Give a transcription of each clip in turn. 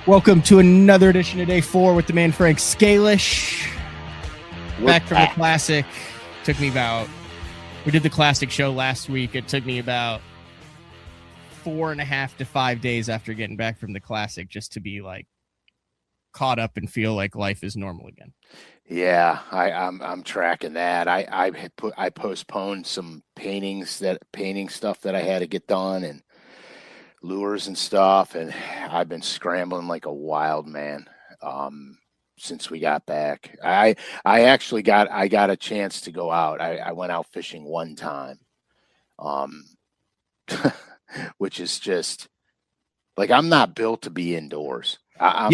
Welcome to another edition of Day 4 with the man Frank SCALISH. Back from the Classic. We did the Classic show last week. It took me about 4.5 to 5 days after getting back from the Classic just to be like caught up and feel like life is normal again. Yeah, I'm tracking that. I postponed some painting stuff that I had to get done and lures and stuff, and I've been scrambling like a wild man since we got back. I got a chance to go out. I went out fishing one time, which is just like I'm not built to be indoors. I'm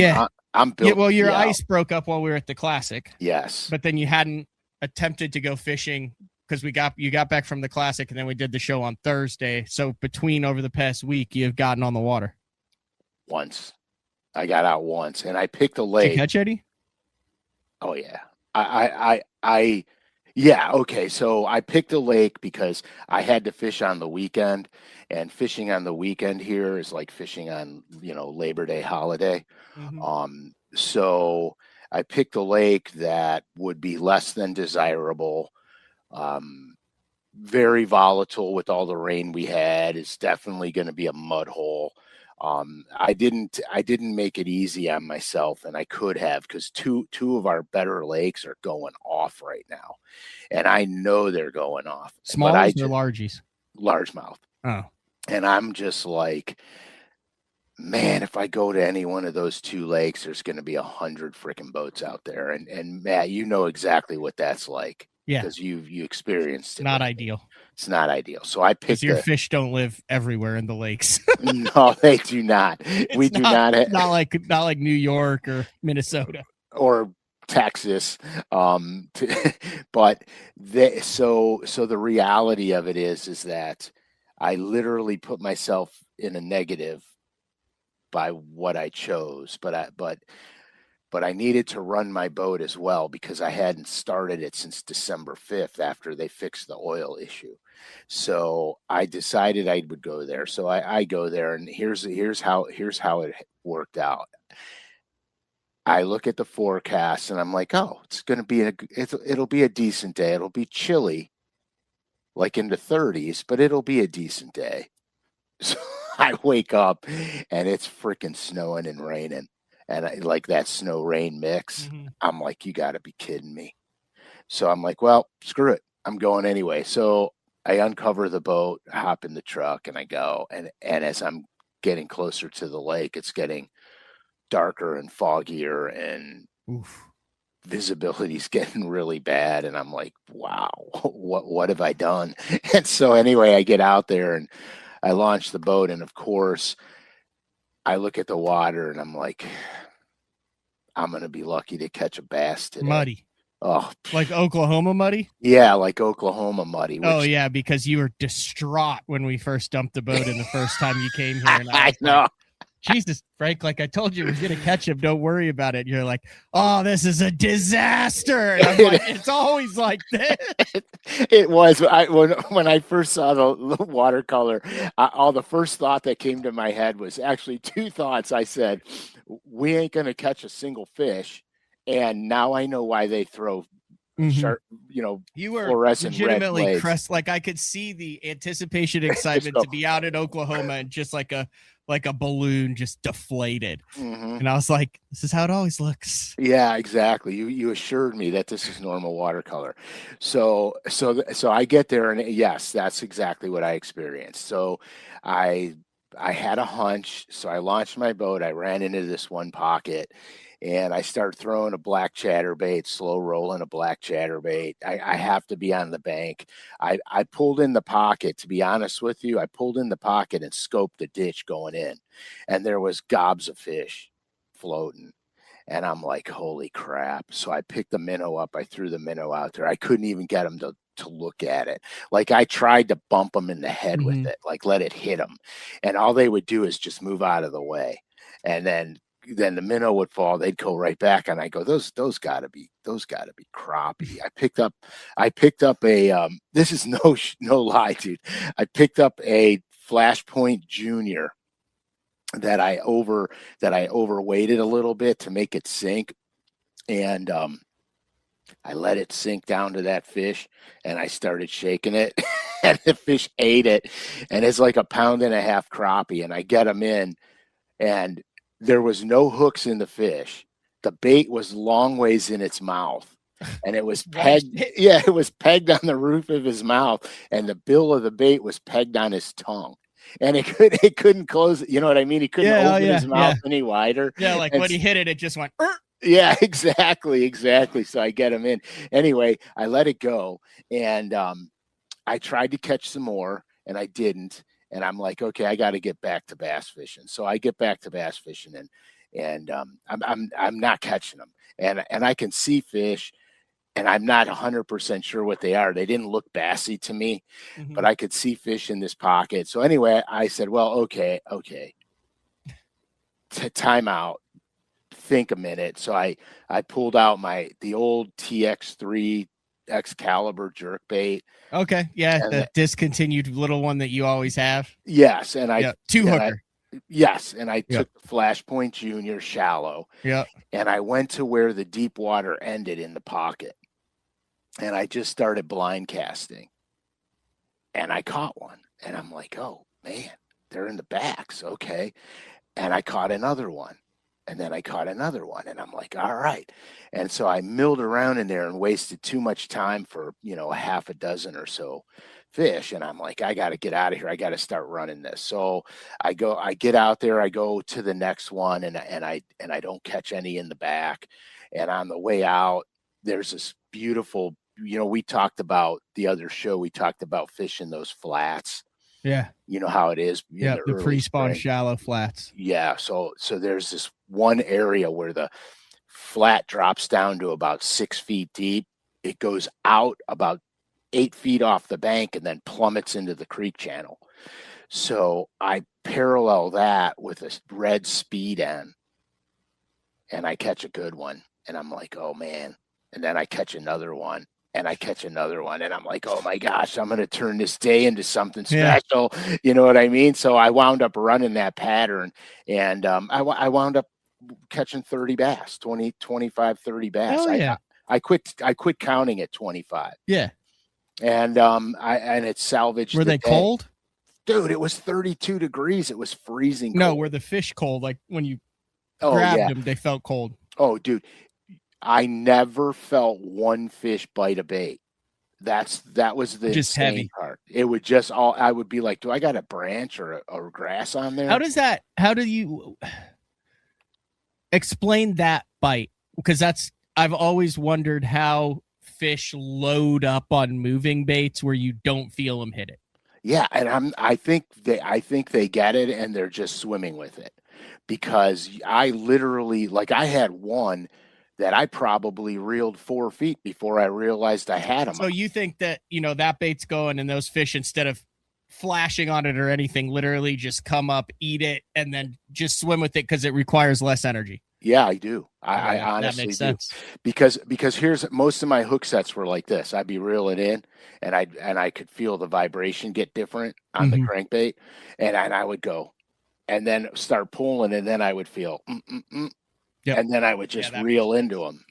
built. Yeah, well, your ice broke up while we were at the Classic. Yes, but then you hadn't attempted to go fishing because you got back from the Classic, and then we did the show on Thursday. So over the past week, you've gotten on the water. Once. I got out once, and I picked a lake. Did you catch Eddie? Oh yeah. Yeah, okay. So I picked a lake because I had to fish on the weekend, and fishing on the weekend here is like fishing on, Labor Day holiday. Mm-hmm. So I picked a lake that would be less than desirable. Very volatile with all the rain we had. It's definitely going to be a mud hole. I didn't make it easy on myself, and I could have, because two of our better lakes are going off right now, and I know they're going off. Smalls or largies? Largemouth. Oh. And I'm just like, man, if I go to any one of those two lakes, there's going to be 100 freaking boats out there. And Matt, you know exactly what that's like. Yeah. Because you experienced it. Not ideal. It's not ideal. So I picked your fish don't live everywhere in the lakes. No, they do not. Not like New York or Minnesota or Texas. But so the reality of it is that I literally put myself in a negative by what I chose, but I needed to run my boat as well because I hadn't started it since December 5th after they fixed the oil issue. So I decided I would go there. So I go there, and here's how it worked out. I look at the forecast and I'm like, oh, it's going to be it'll be a decent day. It'll be chilly, like in the 30s, but it'll be a decent day. So I wake up and it's freaking snowing and raining. And I like that snow rain mix. Mm-hmm. I'm like, you got to be kidding me. So I'm like, well, screw it. I'm going anyway. So I uncover the boat, hop in the truck, and I go. And as I'm getting closer to the lake, it's getting darker and foggier, and visibility's getting really bad. And I'm like, wow, what have I done? And so anyway, I get out there and I launch the boat. And of course, I look at the water and I'm like, I'm going to be lucky to catch a bass today. Muddy. Oh, like Oklahoma muddy? Yeah, like Oklahoma muddy. Oh, yeah, because you were distraught when we first dumped the boat in the first time you came here. And I know. Like, Jesus, Frank, like I told you, we're going to catch him. Don't worry about it. And you're like, oh, this is a disaster. And I'm like, it's always like this. It was. When I first saw the watercolor, the first thought that came to my head was actually two thoughts. I said, we ain't going to catch a single fish. And now I know why they throw sharp, you were fluorescent legitimately red crest. Like I could see the anticipation, excitement to be out in Oklahoma and just like a balloon just deflated. Mm-hmm. And I was like, this is how it always looks. Yeah, exactly. You assured me that this is normal watercolor. So I get there, and yes, that's exactly what I experienced. So I had a hunch. So I launched my boat. I ran into this one pocket, and I start throwing a black chatterbait, slow rolling a black chatterbait. I have to be on the bank. I pulled in the pocket, to be honest with you. I pulled in the pocket and scoped the ditch going in, and there was gobs of fish floating. And I'm like, holy crap. So I picked the minnow up. I threw the minnow out there. I couldn't even get him to look at it. Like I tried to bump him in the head with it, like let it hit him. And all they would do is just move out of the way. And then the minnow would fall. They'd go right back. And I go, those gotta be crappie. I picked up a, this is no lie, dude. I picked up a Flashpoint Junior that I overweighted a little bit to make it sink. And I let it sink down to that fish, and I started shaking it, and the fish ate it. And it's like 1.5 pound crappie, and I get them in, and there was no hooks in the fish. The bait was long ways in its mouth, and it was pegged. Yeah, it was pegged on the roof of his mouth, and the bill of the bait was pegged on his tongue. And it couldn't close. You know what I mean? He couldn't open his mouth any wider. Yeah, like when he hit it, it just went. Yeah, exactly. So I get him in. Anyway, I let it go, and I tried to catch some more, and I didn't. And I'm like, okay, I got to get back to bass fishing. So I get back to bass fishing, and I'm not catching them, and I can see fish, and I'm not 100% sure what they are. They didn't look bassy to me, but I could see fish in this pocket. So anyway, I said, well, okay, time out. Think a minute. So I pulled out the old TX3 Excalibur jerk bait. Okay, yeah, the discontinued little one that you always have. Yes, and I two hooker. Yes, and I took the Flashpoint Junior shallow. Yeah, and I went to where the deep water ended in the pocket, and I just started blind casting, and I caught one, and I'm like, oh man, they're in the backs, okay, and I caught another one. And then I caught another one, and I'm like, all right. And so I milled around in there and wasted too much time for, a half a dozen or so fish. And I'm like, I got to get out of here. I got to start running this. So I get out there, I go to the next one, and I don't catch any in the back. And on the way out, there's this beautiful, we talked about the other show, we talked about fishing those flats. Yeah. You know how it is. Yeah, the pre-spawn shallow flats. Yeah. So there's this one area where the flat drops down to about 6 feet deep. It goes out about 8 feet off the bank and then plummets into the creek channel. So I parallel that with a red speed end, and I catch a good one. And I'm like, oh man. And then I catch another one. And I catch another one, and I'm like, oh my gosh, I'm going to turn this day into something special. Yeah. You know what I mean? So I wound up running that pattern, and I wound up catching 30 bass, 20, 25, 30 bass. Oh, yeah. I quit counting at 25. Yeah. And it salvaged. Were they cold? Dude, it was 32 degrees. It was freezing cold. No, were the fish cold? Like when you grabbed them, they felt cold. Oh, dude. I never felt one fish bite a bait. That was the just heavy part. It would just I would be like, do I got a branch or grass on there? How do you explain that bite? Because I've always wondered how fish load up on moving baits where you don't feel them hit it. Yeah, and I think they get it and they're just swimming with it, because I literally, like, I had one that I probably reeled 4 feet before I realized I had them. So you think that, that bait's going, and those fish, instead of flashing on it or anything, literally just come up, eat it, and then just swim with it because it requires less energy? Yeah, I do. I honestly do. Sense. Because most of my hook sets were like this. I'd be reeling in, and I could feel the vibration get different on the crankbait, and I would go, and then start pulling, and then I would feel Yep. And then I would just reel into them.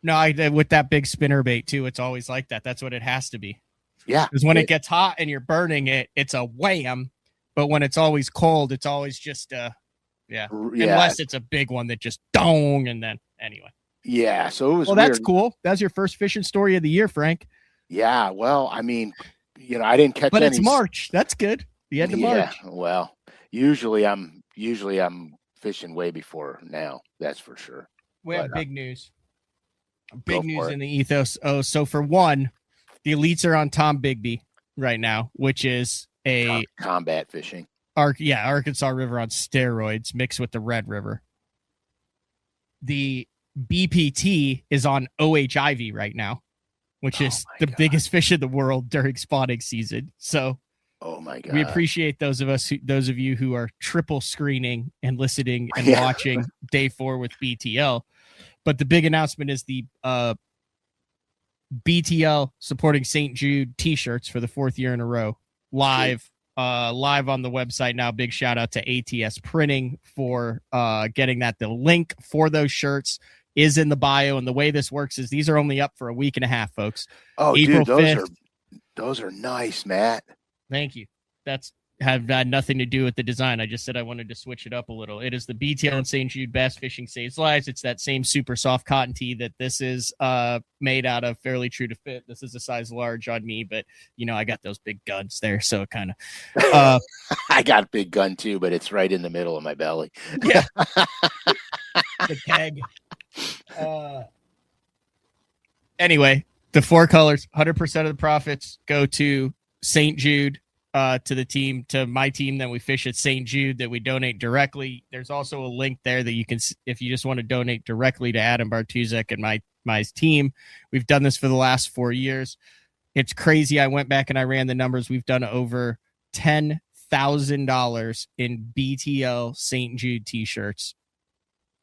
No, with that big spinner bait too, it's always like that. That's what it has to be. Yeah. Because when it gets hot and you're burning it, it's a wham. But when it's always cold, it's always just unless it's a big one that just dong, and then anyway. Yeah. So it was weird. That's cool. That's your first fishing story of the year, Frank. Yeah. Well, I mean, I didn't catch any. But it's March. That's good. The end of March. Well, usually I'm fishing way before now, that's for sure. We have big news. Big news in the ethos. Oh, so for one, the elites are on Tom Bigby right now, which is a combat fishing. Arkansas River on steroids mixed with the Red River. The BPT is on OHIV right now, which is the biggest fish in the world during spawning season. So oh my God. We appreciate those of you who are triple screening and listening and watching day 4 with BTL. But the big announcement is the BTL supporting St. Jude t-shirts for the 4th year in a row, live live on the website now. Big shout out to ATS Printing for getting that. The link for those shirts is in the bio, and the way this works is these are only up for a week and a half, folks. Oh, April dude, 5th. those are nice, Matt. Thank you. That's have had nothing to do with the design. I just said I wanted to switch it up a little. It is the BTL and St. Jude Bass Fishing Saves Lives. It's that same super soft cotton tee that this is made out of, fairly true to fit. This is a size large on me, but I got those big guns there, so it kind of I got a big gun too, but it's right in the middle of my belly. Yeah. The keg. Anyway, the 4 colors, 100% of the profits go to St. Jude, to the team, to my team that we fish at St. Jude, that we donate directly. There's also a link there that you can, if you just want to donate directly to Adam Bartuzek and my team. We've done this for the last 4 years. It's crazy. I went back and I ran the numbers. We've done over $10,000 in BTL St. Jude t-shirts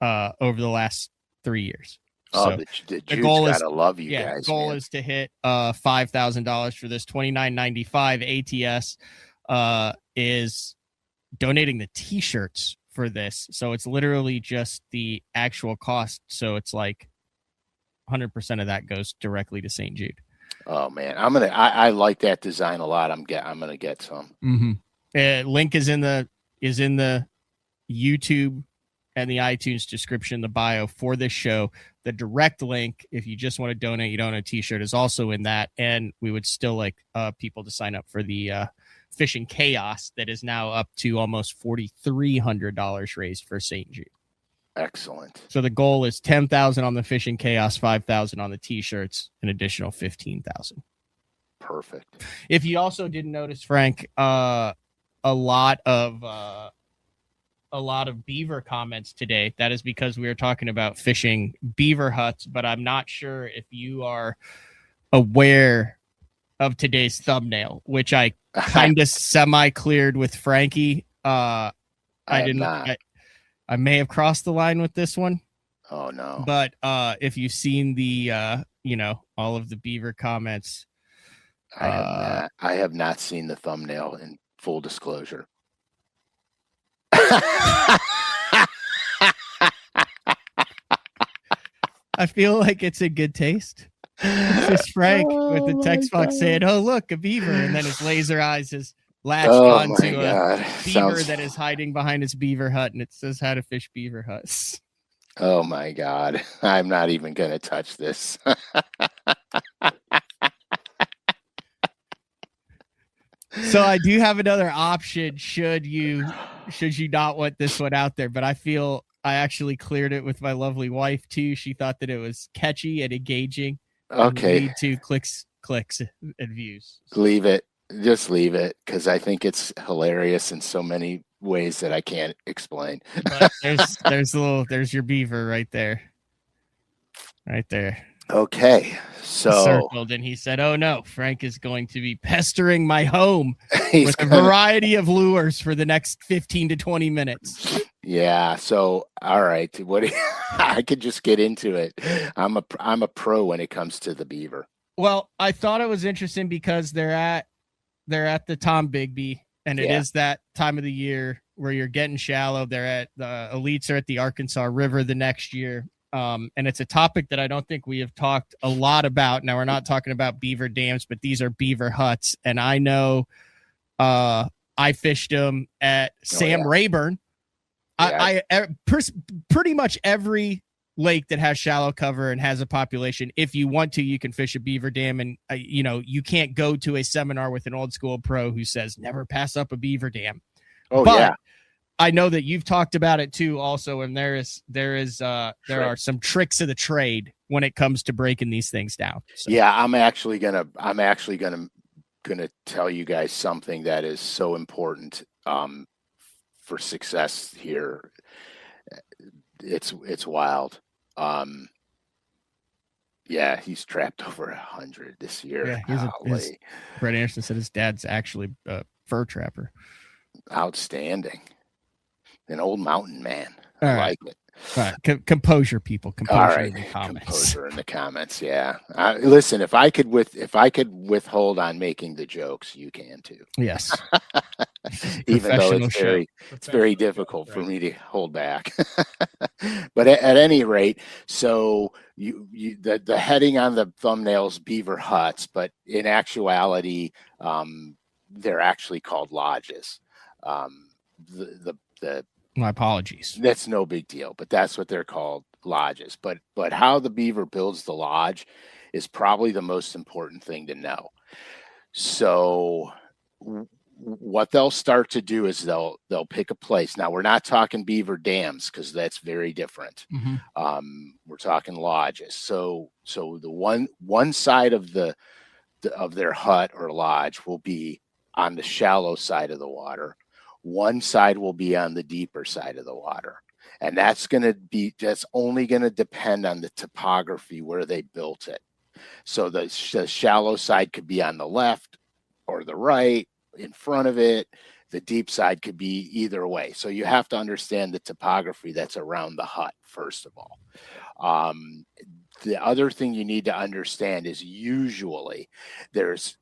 over the last 3 years. Oh, so the goal is, love you guys. The goal is to hit $5,000 for this. $29.95. ATS is donating the t-shirts for this, so it's literally just the actual cost. So it's like 100% of that goes directly to St. Jude. Oh man, I like that design a lot. I'm gonna get some. Mm-hmm. Link is in the YouTube and the iTunes description, the bio for this show. The direct link, if you just want to donate, you don't own a t-shirt, is also in that. And we would still like people to sign up for the Fishing Chaos that is now up to almost $4,300 raised for St. Jude. Excellent. So the goal is $10,000 on the Fishing Chaos, $5,000 on the t-shirts, an additional $15,000. Perfect. If you also didn't notice, Frank, a lot of beaver comments today. That is because we were talking about fishing beaver huts, but I'm not sure if you are aware of today's thumbnail, which I kind of semi-cleared with Frankie. I may have crossed the line with this one. Oh no. But if you've seen the all of the beaver comments, I have not seen the thumbnail, in full disclosure. I feel like it's in good taste. It's just Frank with the text box saying, "Oh, look, a beaver," and then his laser eyes is latched onto a beaver that is hiding behind his beaver hut, and it says how to fish beaver huts. Oh my God, I'm not even gonna touch this. So I do have another option should you not want this one out there, but I feel I actually cleared it with my lovely wife too. She thought that it was catchy and engaging. Okay. And lead to clicks and views. Leave it. Just leave it, because I think it's hilarious in so many ways that I can't explain. But there's your beaver right there. Right there. Okay, so circled, and he said, "Oh no, Frank is going to be pestering my home with a variety of lures for the next 15 to 20 minutes." Yeah. So, all right, I could just get into it. I'm a pro when it comes to the beaver. Well, I thought it was interesting because they're at the Tom Bigby, and it is that time of the year where you're getting shallow. They're at the elites are at the Arkansas River the next year. And it's a topic that I don't think we have talked a lot about. Now, we're not talking about beaver dams, but these are beaver huts. And I know I fished them at Sam Rayburn. Yeah. Pretty much every lake that has shallow cover and has a population, if you want to, you can fish a beaver dam. And, you can't go to a seminar with an old school pro who says never pass up a beaver dam. Oh, but yeah. I know that you've talked about it too also, and there are some tricks of the trade when it comes to breaking these things down. So. Yeah, I'm actually gonna tell you guys something that is so important for success here. It's wild. Yeah, he's trapped over 100 this year. Yeah, Brett Anderson said his dad's actually a fur trapper. Outstanding. An old mountain man. I like it. Composure, people. Composure All right, in the comments. composure in the comments. Yeah. Listen, if I could withhold on making the jokes, you can too. Yes. Even though it's very difficult for me to hold back. But at any rate, so the heading on the thumbnails, Beaver Huts, but in actuality, they're actually called lodges. My apologies. That's no big deal, but that's what they're called, lodges. But how the beaver builds the lodge is probably the most important thing to know. So what they'll start to do is they'll pick a place. Now, we're not talking beaver dams because that's very different. Mm-hmm. We're talking lodges. So the one side of their hut or lodge will be on the shallow side of the water. One side will be on the deeper side of the water. And that's only going to depend on the topography where they built it. So the shallow side could be on the left or the right, in front of it. The deep side could be either way. So you have to understand the topography that's around the hut, first of all. The other thing you need to understand is usually there's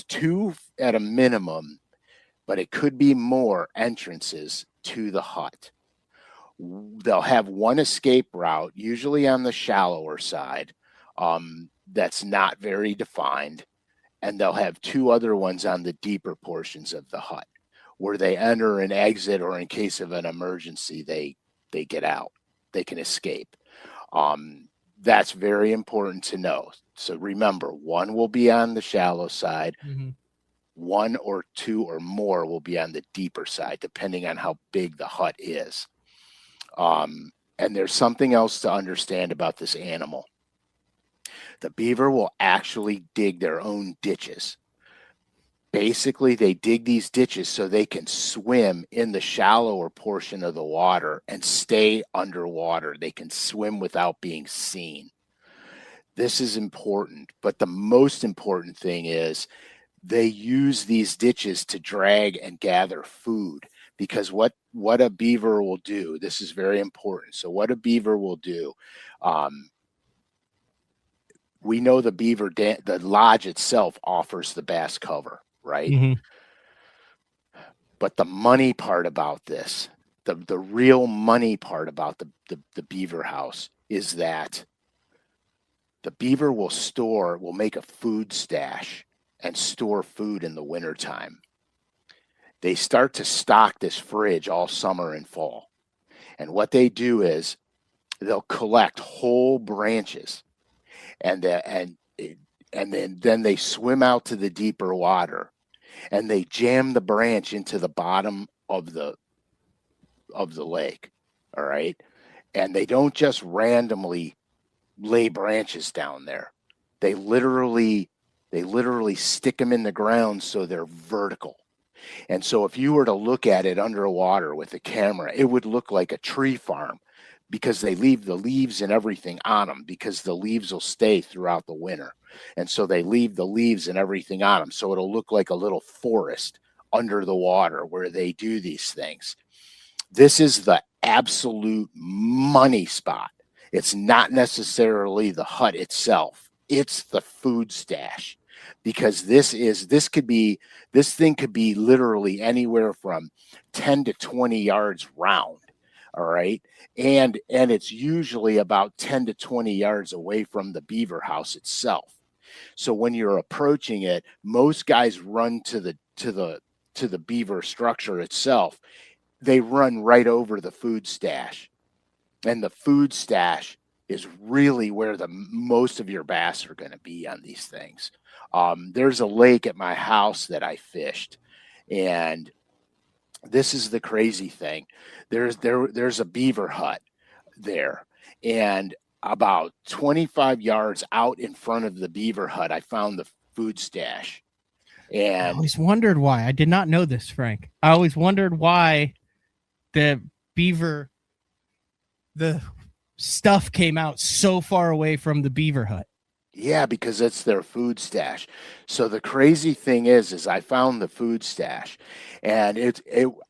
two at a minimum, but it could be more entrances to the hut. They'll have one escape route, usually on the shallower side, that's not very defined, and they'll have two other ones on the deeper portions of the hut where they enter and exit, or in case of an emergency, they get out, they can escape. That's very important to know. So remember, one will be on the shallow side. Mm-hmm. One or two or more will be on the deeper side, depending on how big the hut is. And there's something else to understand about this animal. The beaver will actually dig their own ditches. Basically, they dig these ditches so they can swim in the shallower portion of the water and stay underwater. They can swim without being seen. This is important, but the most important thing is they use these ditches to drag and gather food, because what a beaver will do, this is very important. So what a beaver will do, we know the lodge itself offers the bass cover, right? Mm-hmm. But the money part about this, the real money part about the beaver house is that the beaver will make a food stash and store food in the wintertime. They start to stock this fridge all summer and fall. And what they do is they'll collect whole branches and then they swim out to the deeper water and they jam the branch into the bottom of the lake. All right. And they don't just randomly lay branches down there. They literally stick them in the ground so they're vertical. And so if you were to look at it underwater with a camera, it would look like a tree farm, because they leave the leaves and everything on them, because the leaves will stay throughout the winter. And so they leave the leaves and everything on them. So it'll look like a little forest under the water where they do these things. This is the absolute money spot. It's not necessarily the hut itself. It's the food stash, because this thing could be literally anywhere from 10 to 20 yards round. All right. And it's usually about 10 to 20 yards away from the beaver house itself. So when you're approaching it, most guys run to the beaver structure itself. They run right over the food stash. And the food stash is really where the most of your bass are going to be on these things. There's a lake at my house that I fished, and this is the crazy thing. There's a beaver hut there, and about 25 yards out in front of the beaver hut, I found the food stash. And I always wondered why. I did not know this, Frank. I always wondered why the stuff came out so far away from the beaver hut. Yeah, because it's their food stash. So the crazy thing is I found the food stash, and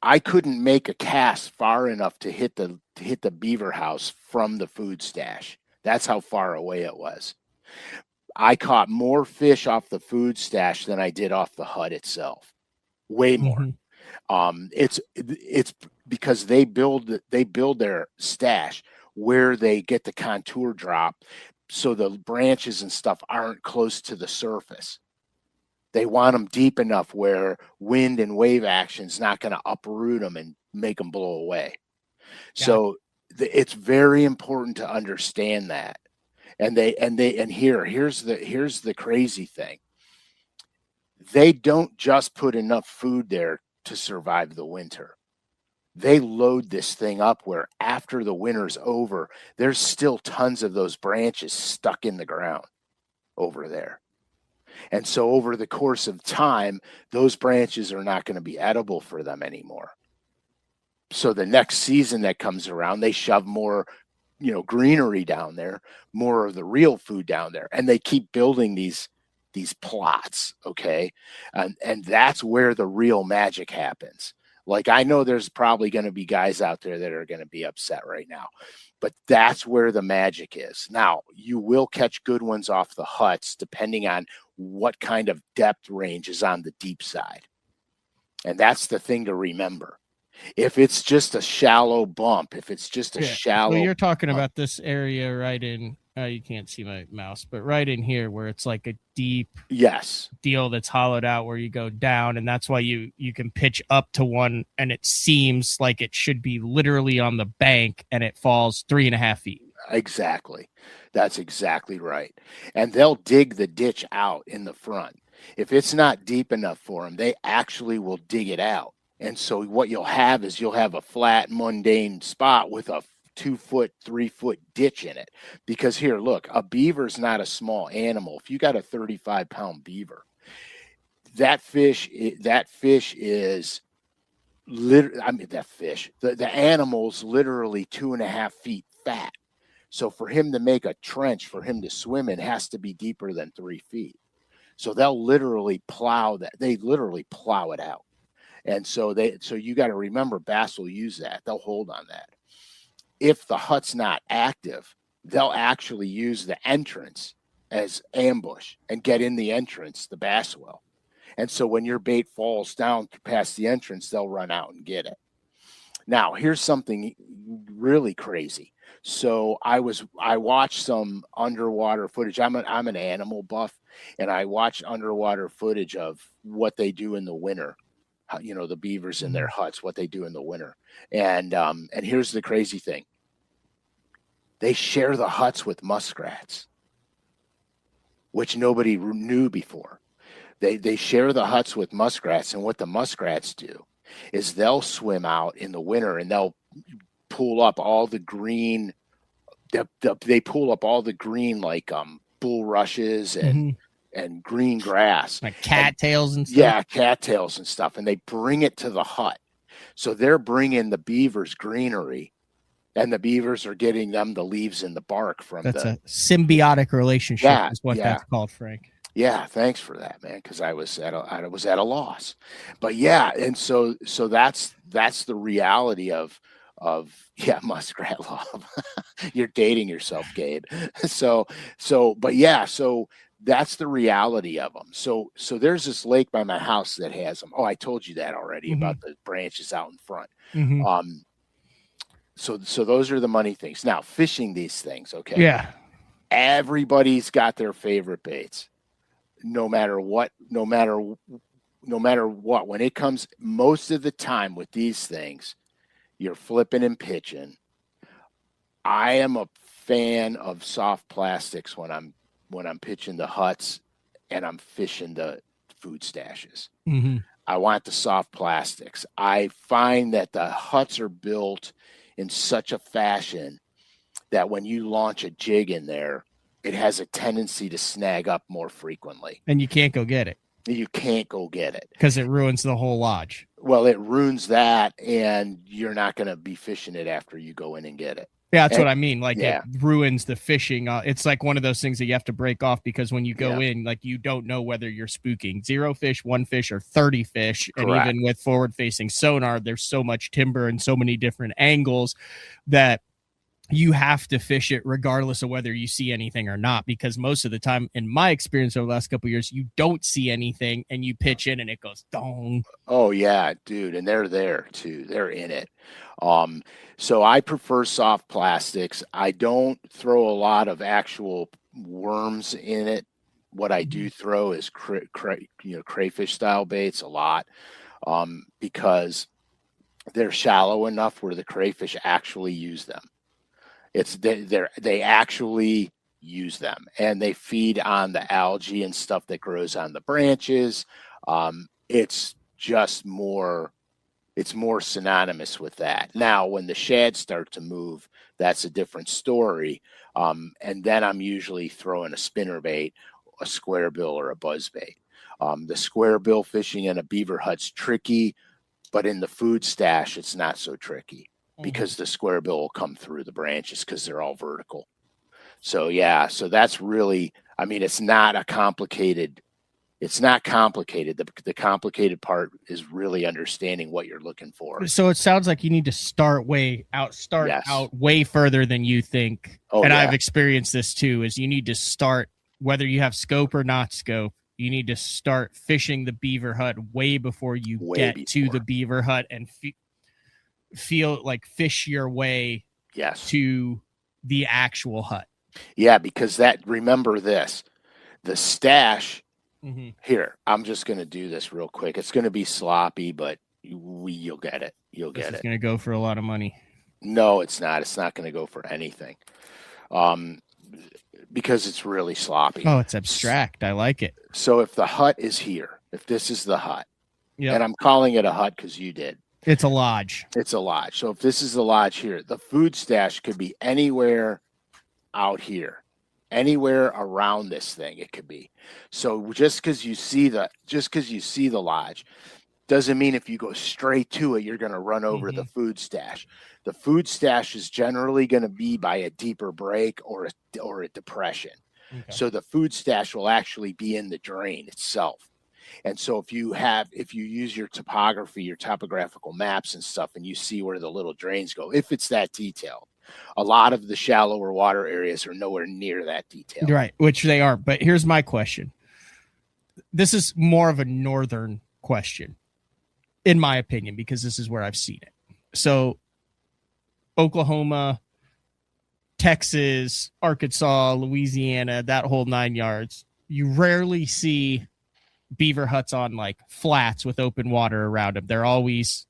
I couldn't make a cast far enough to hit the beaver house from the food stash. That's how far away it was. I caught more fish off the food stash than I did off the hut itself. Way more. It's because they build their stash where they get the contour drop, so the branches and stuff aren't close to the surface. They want them deep enough where wind and wave action's not going to uproot them and make them blow away. So it's very important to understand that. And here's the crazy thing. They don't just put enough food there to survive the winter. They load this thing up where after the winter's over, there's still tons of those branches stuck in the ground over there. And so over the course of time, those branches are not going to be edible for them anymore. So the next season that comes around, they shove more, greenery down there, more of the real food down there. And they keep building these plots, okay? And that's where the real magic happens. Like, I know there's probably going to be guys out there that are going to be upset right now, but that's where the magic is. Now, you will catch good ones off the huts depending on what kind of depth range is on the deep side. And that's the thing to remember. If it's just a shallow bump, if it's just a shallow Well, you're talking about this area right in, you can't see my mouse, but right in here where it's like a deep deal that's hollowed out where you go down, and that's why you can pitch up to one and it seems like it should be literally on the bank and it falls 3.5 feet. Exactly. That's exactly right. And they'll dig the ditch out in the front. If it's not deep enough for them, they actually will dig it out. And so what you'll have is a flat, mundane spot with a 2-foot, 3-foot ditch in it. Because here, look, a beaver's not a small animal. If you got a 35-pound beaver, the animal's literally 2.5 feet fat. So for him to make a trench, for him to swim in, has to be deeper than 3 feet. So they'll literally plow that. They literally plow it out. And so you got to remember, bass will use that. They'll hold on that. If the hut's not active, they'll actually use the entrance as ambush and get in the entrance, the bass will. And so when your bait falls down past the entrance, they'll run out and get it. Now, here's something really crazy. So I watched some underwater footage. I'm an animal buff, and I watched underwater footage of what they do in the winter. The beavers in their huts, what they do in the winter. And here's the crazy thing. They share the huts with muskrats, which nobody knew before. They share the huts with muskrats, and what the muskrats do is they'll swim out in the winter and they'll pull up all the green. They pull up all the green, like bulrushes and green grass, like cattails and stuff. Yeah, cattails and stuff, and they bring it to the hut. So they're bringing the beavers greenery, and the beavers are getting them the leaves and the bark from. That's a symbiotic relationship, is what that's called, Frank. Yeah, thanks for that, man. Because I was at a loss, but yeah, and so that's the reality of muskrat love. You're dating yourself, Gabe. So that's the reality of them. So there's this lake by my house that has them. Oh, I told you that already about the branches out in front. So those are the money things. Now, fishing these things, okay? Yeah. Everybody's got their favorite baits. No matter what. When it comes, most of the time with these things, you're flipping and pitching. I am a fan of soft plastics when I'm pitching the huts and I'm fishing the food stashes. I want the soft plastics. I find that the huts are built in such a fashion that when you launch a jig in there, it has a tendency to snag up more frequently. And you can't go get it. You can't go get it. Because it ruins the whole lodge. Well, it ruins that, and you're not going to be fishing it after you go in and get it. Yeah, that's what I mean. Like yeah. it ruins the fishing. It's like one of those things that you have to break off because when you go in, like you don't know whether you're spooking 0 fish, 1 fish, or 30 fish. Correct. And even with forward facing sonar, there's so much timber and so many different angles that you have to fish it regardless of whether you see anything or not, because most of the time, in my experience over the last couple of years, you don't see anything and you pitch in and it goes dong. Oh yeah, dude. And they're there too. They're in it. So I prefer soft plastics. I don't throw a lot of actual worms in it. What I do throw is crayfish style baits a lot, because they're shallow enough where the crayfish actually use them. They actually use them, and they feed on the algae and stuff that grows on the branches. It's just more synonymous with that. Now, when the shad start to move, that's a different story. And then I'm usually throwing a spinner bait, a square bill, or a buzz bait. The square bill fishing in a beaver hut's tricky, but in the food stash, it's not so tricky because the square bill will come through the branches because they're all vertical. So yeah, so that's really, I mean, it's not complicated. The complicated part is really understanding what you're looking for. So it sounds like you need to start out way further than you think. I've experienced this too, is you need to start, whether you have scope or not scope, you need to start fishing the beaver hut way before you get to the beaver hut and feel like fish your way to the actual hut. Yeah, because remember this, the stash here, I'm just going to do this real quick. It's going to be sloppy, but you'll get it. It's going to go for a lot of money. No, it's not. It's not going to go for anything. Because it's really sloppy. Oh, it's abstract. I like it. So if the hut is here, if this is the hut, and I'm calling it a hut because you did. It's a lodge. It's a lodge. So if this is the lodge here, the food stash could be anywhere out here, anywhere around this thing. It could be. So just because you see the lodge doesn't mean if you go straight to it, you're going to run over the food stash. The food stash is generally going to be by a deeper break or a depression. Okay. So the food stash will actually be in the drain itself. And so if you use your topography, your topographical maps and stuff, and you see where the little drains go, if it's that detailed, a lot of the shallower water areas are nowhere near that detail. Right, which they are. But here's my question. This is more of a northern question, in my opinion, because this is where I've seen it. So Oklahoma, Texas, Arkansas, Louisiana, that whole 9 yards, you rarely see beaver huts on like flats with open water around them. They're always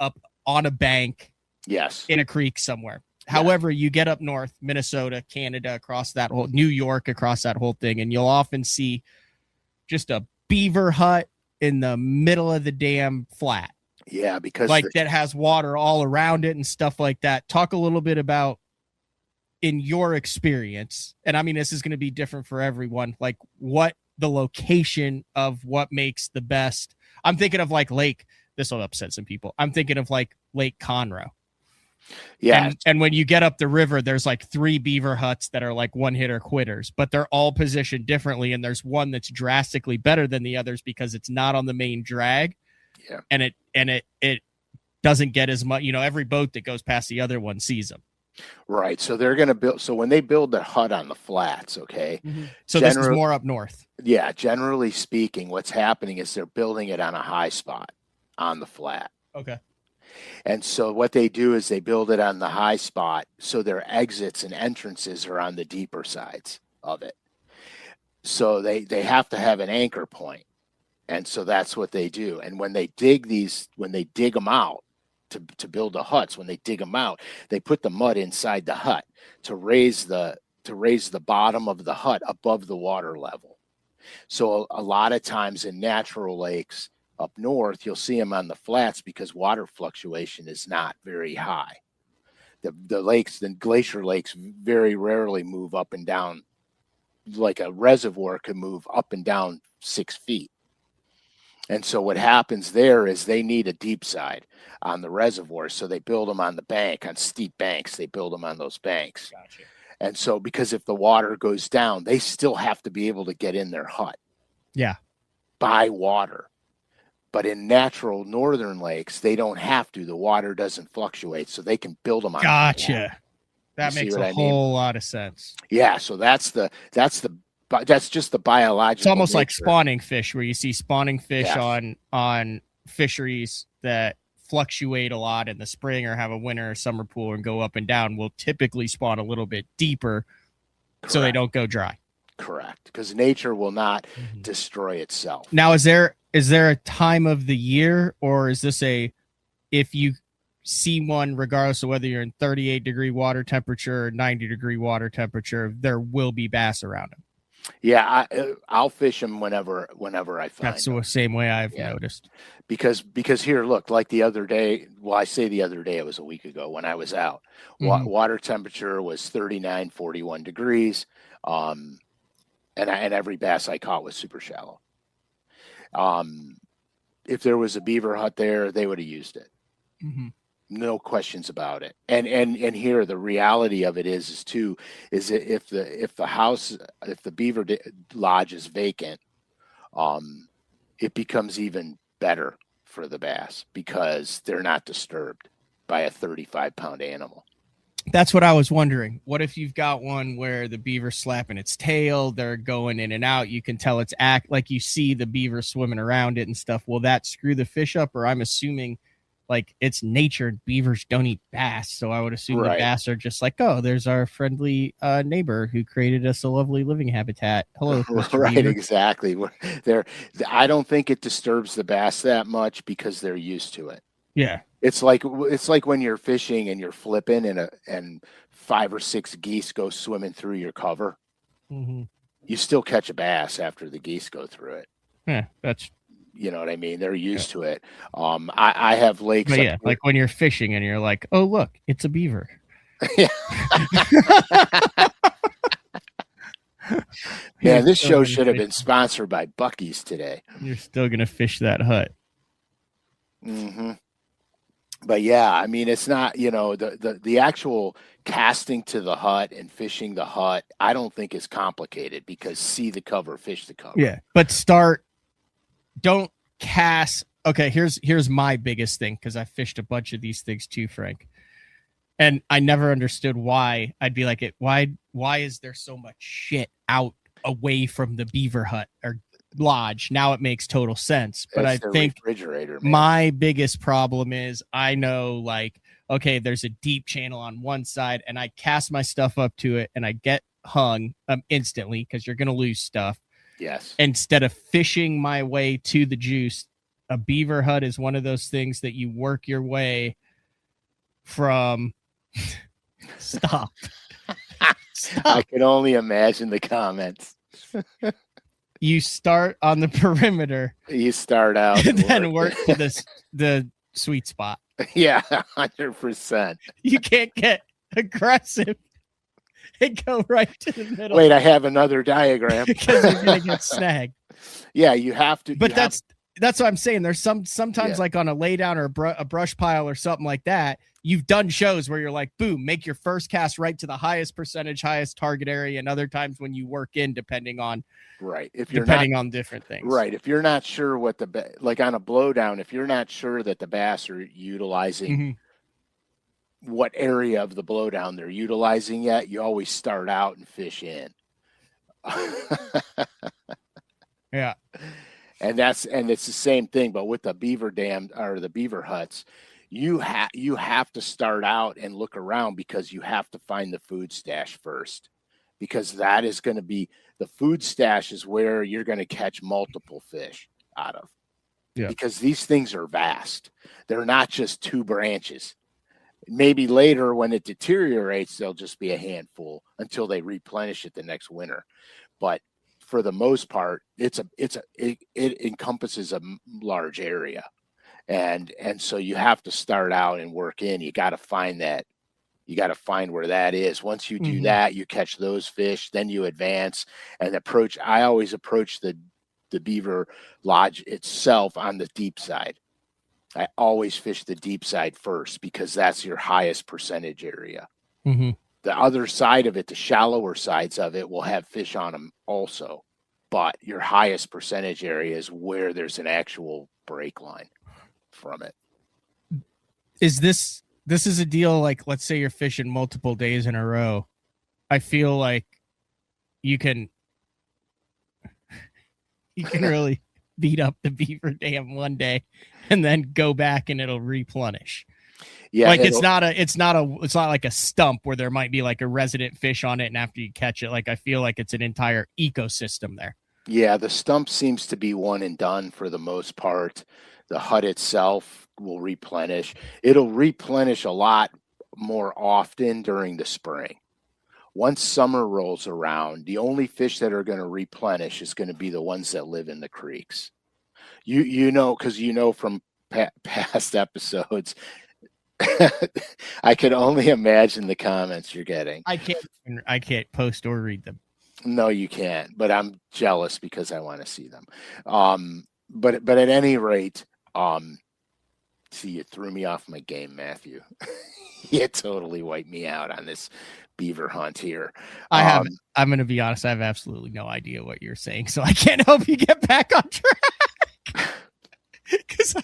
up on a bank, in a creek somewhere. However, you get up north, Minnesota, Canada, across that whole New York, across that whole thing, and you'll often see just a beaver hut in the middle of the damn flat. Yeah, because that has water all around it and stuff like that. Talk a little bit about, in your experience, and I mean, this is going to be different for everyone, like what the location of what makes the best. I'm thinking of like this will upset some people. I'm thinking of like Lake Conroe. Yeah. And when you get up the river, there's like 3 beaver huts that are like one hitter quitters, but they're all positioned differently. And there's one that's drastically better than the others because it's not on the main drag. Yeah. And it doesn't get as much, every boat that goes past the other one sees them. Right. So they're going to build. So when they build their hut on the flats, okay. So this is more up north. Yeah. Generally speaking, what's happening is they're building it on a high spot on the flat. Okay. And so what they do is they build it on the high spot. So their exits and entrances are on the deeper sides of it. So they have to have an anchor point. And so that's what they do. And when they dig them out to build the huts, when they dig them out, they put the mud inside the hut to raise the bottom of the hut above the water level. So a lot of times in natural lakes up north, you'll see them on the flats because water fluctuation is not very high. The glacier lakes very rarely move up and down. Like a reservoir can move up and down 6 feet. And so what happens there is they need a deep side on the reservoir. So they build them on the bank, on steep banks. They build them on those banks. Gotcha. And so because if the water goes down, they still have to be able to get in their hut. Yeah. By water. But in natural northern lakes, they don't have to. The water doesn't fluctuate, so they can build them on. Gotcha. That makes a whole lot of sense. Yeah, so that's just the biological. It's almost nature. like spawning fish, where you see spawning fish on fisheries that fluctuate a lot in the spring or have a winter or summer pool and go up and down, will typically spawn a little bit deeper. Correct. So they don't go dry. Correct, because nature will not destroy itself. Now, is there a time of the year, or is this if you see one, regardless of whether you're in 38-degree water temperature or 90-degree water temperature, there will be bass around them? Yeah, I'll fish them whenever I find. That's the same way I've noticed. Because here, look, like the other day. Well, I say the other day, it was a week ago when I was out. Water temperature was 39, 41 degrees. And every bass I caught was super shallow. If there was a beaver hut there, they would have used it. Mm-hmm. No questions about it. And here the reality of it is that if the beaver lodge is vacant, it becomes even better for the bass because they're not disturbed by a 35-pound animal. That's what I was wondering. What if you've got one where the beaver's slapping its tail, they're going in and out, you can tell it's like you see the beaver swimming around it and stuff. Will that screw the fish up? Or I'm assuming like it's nature, beavers don't eat bass. So I would assume the bass are just like, oh, there's our friendly neighbor who created us a lovely living habitat. Hello, Mr. Right, Beaver. Exactly. I don't think it disturbs the bass that much because they're used to it. Yeah. It's like when you're fishing and you're flipping and 5 or 6 geese go swimming through your cover. Mm-hmm. You still catch a bass after the geese go through it. Yeah, that's. You know what I mean? They're used to it. I have lakes. But yeah, like when you're fishing and you're like, oh, look, it's a beaver. Yeah. Man, this show should have been sponsored by Buc-ee's today. You're still going to fish that hut. Mm-hmm. But yeah, I mean, it's not, the actual casting to the hut and fishing the hut, I don't think is complicated because see the cover, fish the cover. Yeah, but don't cast. Okay, here's my biggest thing, because I fished a bunch of these things too, Frank. And I never understood why. I'd be like, why is there so much shit out away from the beaver hut or lodge? Now it makes total sense. But I think refrigerator, man. My biggest problem is I know, like, okay, there's a deep channel on one side and I cast my stuff up to it and I get hung instantly because you're going to lose stuff. Yes. Instead of fishing my way to the juice, a beaver hut is one of those things that you work your way from. Stop. I can only imagine the comments. You start on the perimeter. You start out and then work to the sweet spot. Yeah, 100%. You can't get aggressive and go right to the middle. Wait, I have another diagram. Because you're going to get snagged. Yeah, you have to. But that's what I'm saying. There's sometimes like on a lay down or a brush pile or something like that, you've done shows where you're like, boom, make your first cast right to the highest percentage, highest target area. And other times when you work in, depending on different things. Right. If you're not sure what like on a blowdown, if you're not sure that the bass are utilizing what area of the blowdown they're utilizing yet, you always start out and fish in. Yeah. And it's the same thing, but with the beaver dam or the beaver huts, you have to start out and look around because you have to find the food stash first, because that is going to be the food stash is where you're going to catch multiple fish out of. Yeah. Because these things are vast. They're not just 2 branches. Maybe later when it deteriorates, they'll just be a handful until they replenish it the next winter. But for the most part, it encompasses a large area. And so you have to start out and work in. You got to find that. You got to find where that is. Once you do that, you catch those fish, then you advance and approach. I always approach the beaver lodge itself on the deep side. I always fish the deep side first because that's your highest percentage area. Mm-hmm. The other side of it, the shallower sides of it, will have fish on them also. But your highest percentage area is where there's an actual break line from it. This is a deal like, let's say you're fishing multiple days in a row. I feel like you can really beat up the beaver dam one day and then go back and it'll replenish. Yeah, like it's not like a stump where there might be like a resident fish on it, and after you catch it, like I feel like it's an entire ecosystem there. Yeah, the stump seems to be one and done for the most part. The hut itself will replenish. It'll replenish a lot more often during the spring. Once summer rolls around, the only fish that are going to replenish is going to be the ones that live in the creeks. You know, because you know from past episodes, I could only imagine the comments you're getting. I can't post or read them. No, you can't, but I'm jealous because I want to see them. But at any rate, see, you threw me off my game, Matthew. You totally wiped me out on this beaver hunt here. I'm going to be honest. I have absolutely no idea what you're saying, so I can't help you get back on track. Because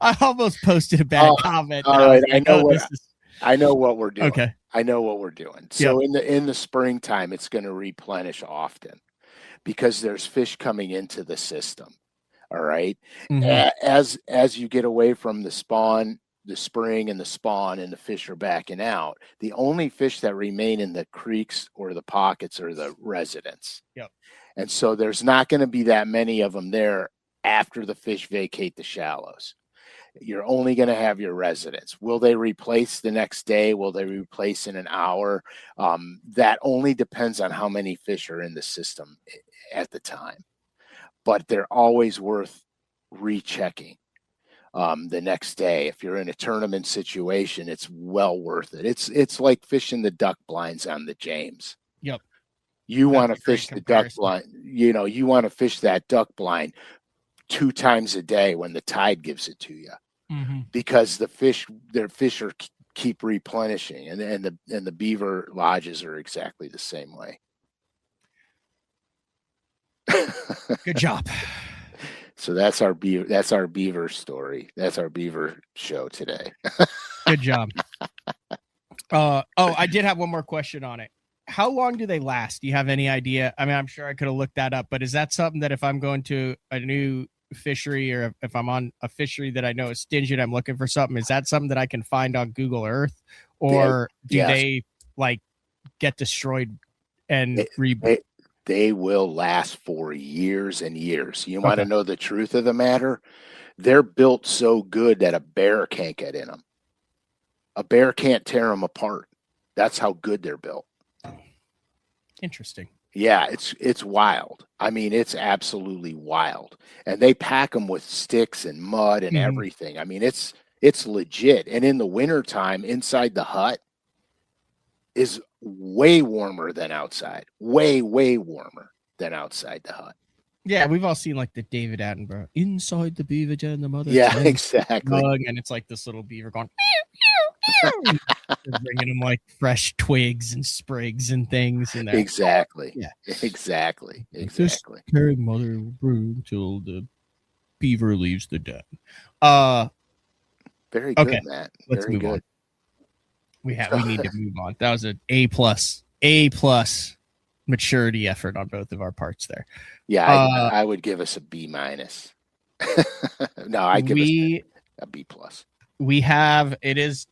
I almost posted a bad comment. All right, I know what we're doing. Okay, I know what we're doing. So in the springtime, it's going to replenish often because there's fish coming into the system. All right, as you get away from the spawn, the spring and the spawn, and the fish are backing out, the only fish that remain in the creeks or the pockets are the residents. Yep. And so there's not going to be that many of them there after the fish vacate the shallows. You're only going to have your residents. Will they replace the next day? Will they replace in an hour? That only depends on how many fish are in the system at the time. But they're always worth rechecking the next day. If you're in a tournament situation, it's well worth it. It's like fishing the duck blinds on the James. Yep. You want to fish the duck blind. You know, you want to fish that duck blind 2 times a day when the tide gives it to you, because their fish keep replenishing, and the beaver lodges are exactly the same way. Good job. So that's our beaver story. That's our beaver show today. Good job. I did have one more question on it. How long do they last? Do you have any idea? I mean, I'm sure I could have looked that up, but is that something that if I'm going to a new fishery, or if I'm on a fishery that I know is stingy and I'm looking for something, is that something that I can find on Google Earth, or do they like get destroyed and rebuilt? They will last for years and years. You want to know the truth of the matter? They're built so good that a bear can't get in them. A bear can't tear them apart. That's how good they're built. Interesting. Yeah, it's wild. I mean, it's absolutely wild. And they pack them with sticks and mud and everything. I mean, it's legit. And in the wintertime, inside the hut is way warmer than outside. Way warmer than outside the hut. Yeah, we've all seen like the David Attenborough inside the beaver den, the mother. Yeah, exactly. And it's like this little beaver going, bringing them like fresh twigs and sprigs and things in there. Exactly. Yeah. Exactly. This carrying mother brew until the beaver leaves the den. Very good, Matt. Let's Very move good. on. We need to move on. That was an A+ maturity effort on both of our parts there. Yeah, I would give us a B-. No, I give us a B+. It is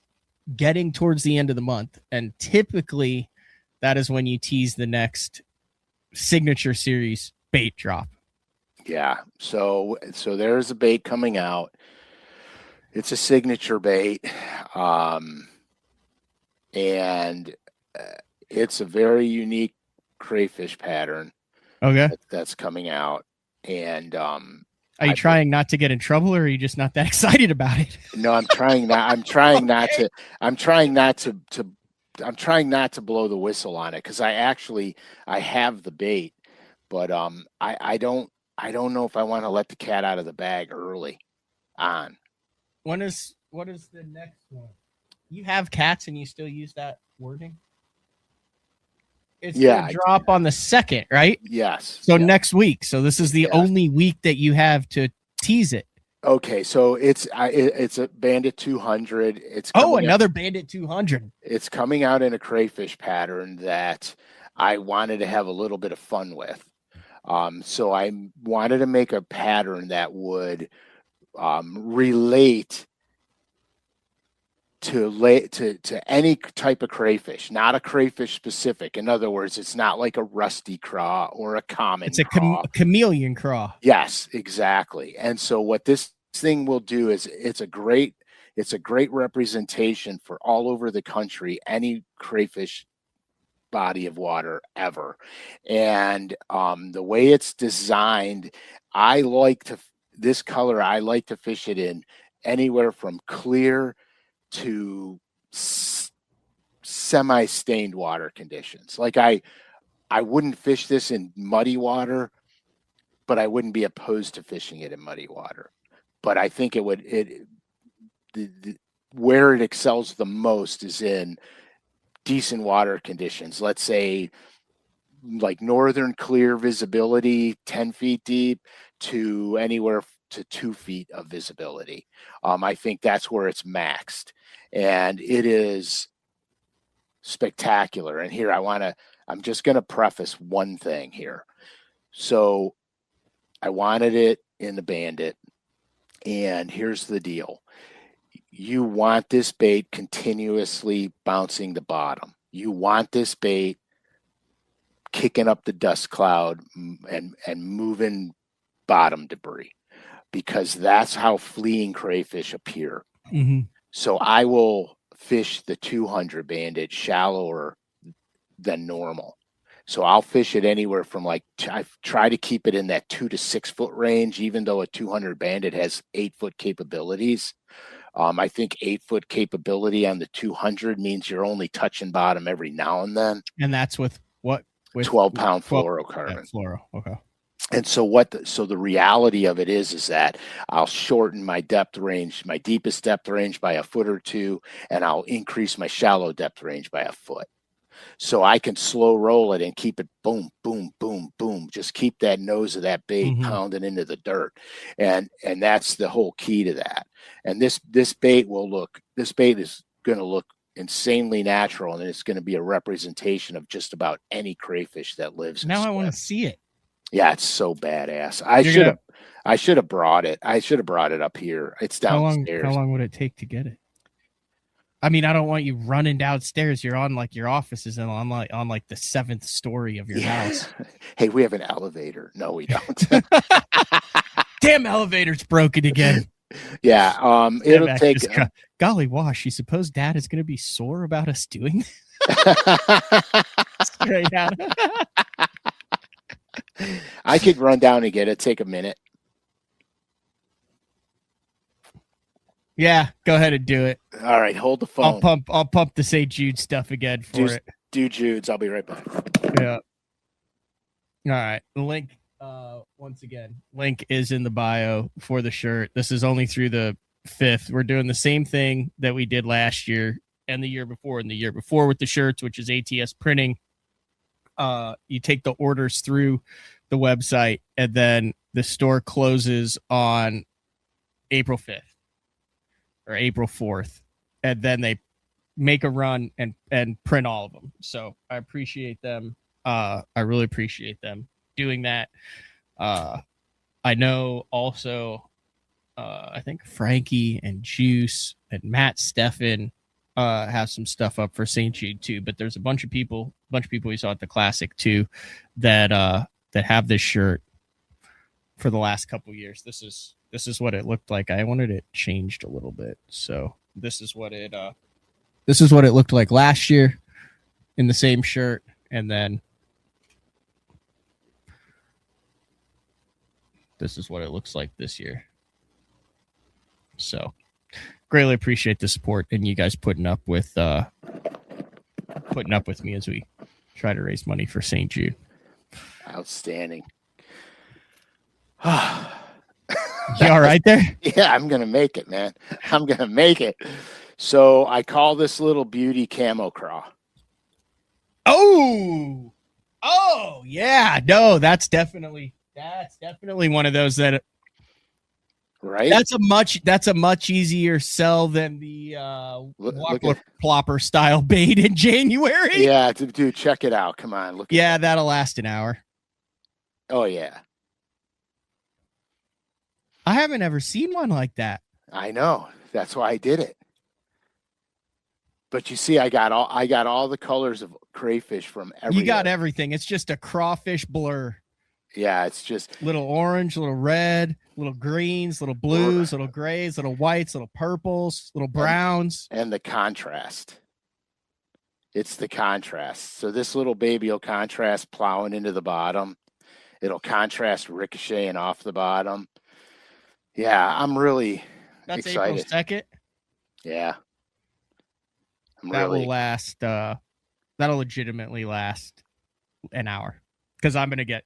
getting towards the end of the month, and typically that is when you tease the next signature series bait drop. Yeah, so there's a bait coming out. It's a signature bait, and it's a very unique crayfish pattern. Okay, that's coming out, and are you trying not to get in trouble, or are you just not that excited about it? No, I'm trying not to blow the whistle on it, because I have the bait, but I don't I don't know if I want to let the cat out of the bag early on. What is the next one? You have cats and you still use that wording? It's going to drop on the 2nd, right? Yes. So next week. So this is the only week that you have to tease it. Okay, so it's a Bandit 200. It's another Bandit 200. It's coming out in a crayfish pattern that I wanted to have a little bit of fun with. So I wanted to make a pattern that would relate to any type of crayfish, not a crayfish specific. In other words, it's not like a rusty craw or a common. It's a chameleon craw. Yes, exactly. And so what this thing will do is it's a great representation for all over the country, any crayfish body of water ever. And the way it's designed, this color, I like to fish it in anywhere from clear to semi-stained water conditions. Like I wouldn't fish this in muddy water, but I wouldn't be opposed to fishing it in muddy water. But I think where it excels the most is in decent water conditions. Let's say like northern clear visibility, 10 feet deep to anywhere to 2 feet of visibility. I think that's where it's maxed, and it is spectacular. And here I'm just going to preface one thing here. So I wanted it in the Bandit, and here's the deal. You want this bait continuously bouncing the bottom. You want this bait kicking up the dust cloud and moving bottom debris, because that's how fleeing crayfish appear. Mm-hmm. So I will fish the 200 Bandit shallower than normal. So I'll fish it anywhere from I try to keep it in that 2 to 6 foot range, even though a 200 Bandit has 8 foot capabilities. I think 8 foot capability on the 200 means you're only touching bottom every now and then. And that's with what? With 12-pound fluorocarbon. Yeah, fluoro. Okay. And so the reality of it is that I'll shorten my depth range, my deepest depth range by a foot or two, and I'll increase my shallow depth range by a foot. So I can slow roll it and keep it boom, boom, boom, boom. Just keep that nose of that bait pounding into the dirt. And that's the whole key to that. And this bait is going to look insanely natural, and it's going to be a representation of just about any crayfish that lives. Now I want to see it. Yeah, it's so badass. I should have brought it. I should have brought it up here. It's downstairs. How long would it take to get it? I mean, I don't want you running downstairs. You're on your offices and on the 7th story of your house. Hey, we have an elevator. No, we don't. Damn, elevator's broken again. Yeah. It'll take. Golly wash. You suppose Dad is going to be sore about us doing straight out. I could run down and get it. Take a minute. Yeah, go ahead and do it. All right, hold the phone. I'll pump the St. Jude stuff again for it. Do Jude's. I'll be right back. Yeah. All right. The link, once again, link is in the bio for the shirt. This is only through the 5th. We're doing the same thing that we did last year and the year before with the shirts, which is ATS printing. You take the orders through the website, and then the store closes on April 5th. Or April 4th, and then they make a run and print all of them. So I appreciate them. I really appreciate them doing that. I know also, I think Frankie and Juice and Matt Steffen have some stuff up for St. Jude too. But there's a bunch of people we saw at the Classic too that have this shirt for the last couple years. This is what it looked like. I wanted it changed a little bit. So this is what it looked like last year in the same shirt. And then this is what it looks like this year. So greatly appreciate the support and you guys putting up with me as we try to raise money for St. Jude. Outstanding. You all right there? Yeah, I'm gonna make it, man. I'm gonna make it. So I call this little beauty Camo Craw. Oh, yeah. No, that's definitely one of those that. Right. That's a much easier sell than the Look Whopper Plopper style bait in January. Yeah, dude, check it out. Come on, look. Yeah, that'll last an hour. Oh yeah. I haven't ever seen one like that. I know. That's why I did it. But you see, I got all the colors of crayfish from everywhere. You got everything. It's just a crawfish blur. Yeah, it's just little orange, little red, little greens, little blues, little grays, little whites, little purples, little browns. And the contrast. It's the contrast. So this little baby will contrast plowing into the bottom. It'll contrast ricocheting off the bottom. Yeah, I'm really excited. April 2nd. Yeah. Will last. That'll legitimately last an hour because I'm going to get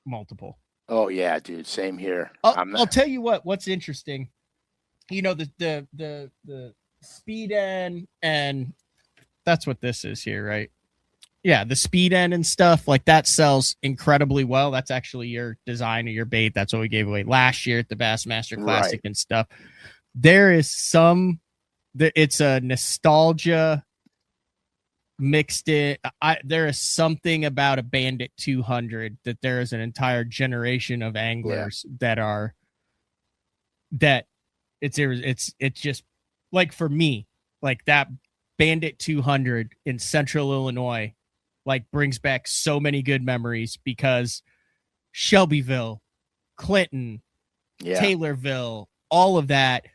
multiple. Oh yeah, dude. Same here. I'll tell you what's interesting. You know, the speed end, and that's what this is here, right? Yeah, the speed end and stuff like that sells incredibly well. That's actually your design of your bait. That's what we gave away last year at the Bassmaster Classic and stuff. There is it's a nostalgia mixed in. There is something about a Bandit 200 that there is an entire generation of anglers that it's just like, for me, like that Bandit 200 in Central Illinois, like brings back so many good memories because Shelbyville, Clinton, Taylorville, all of that,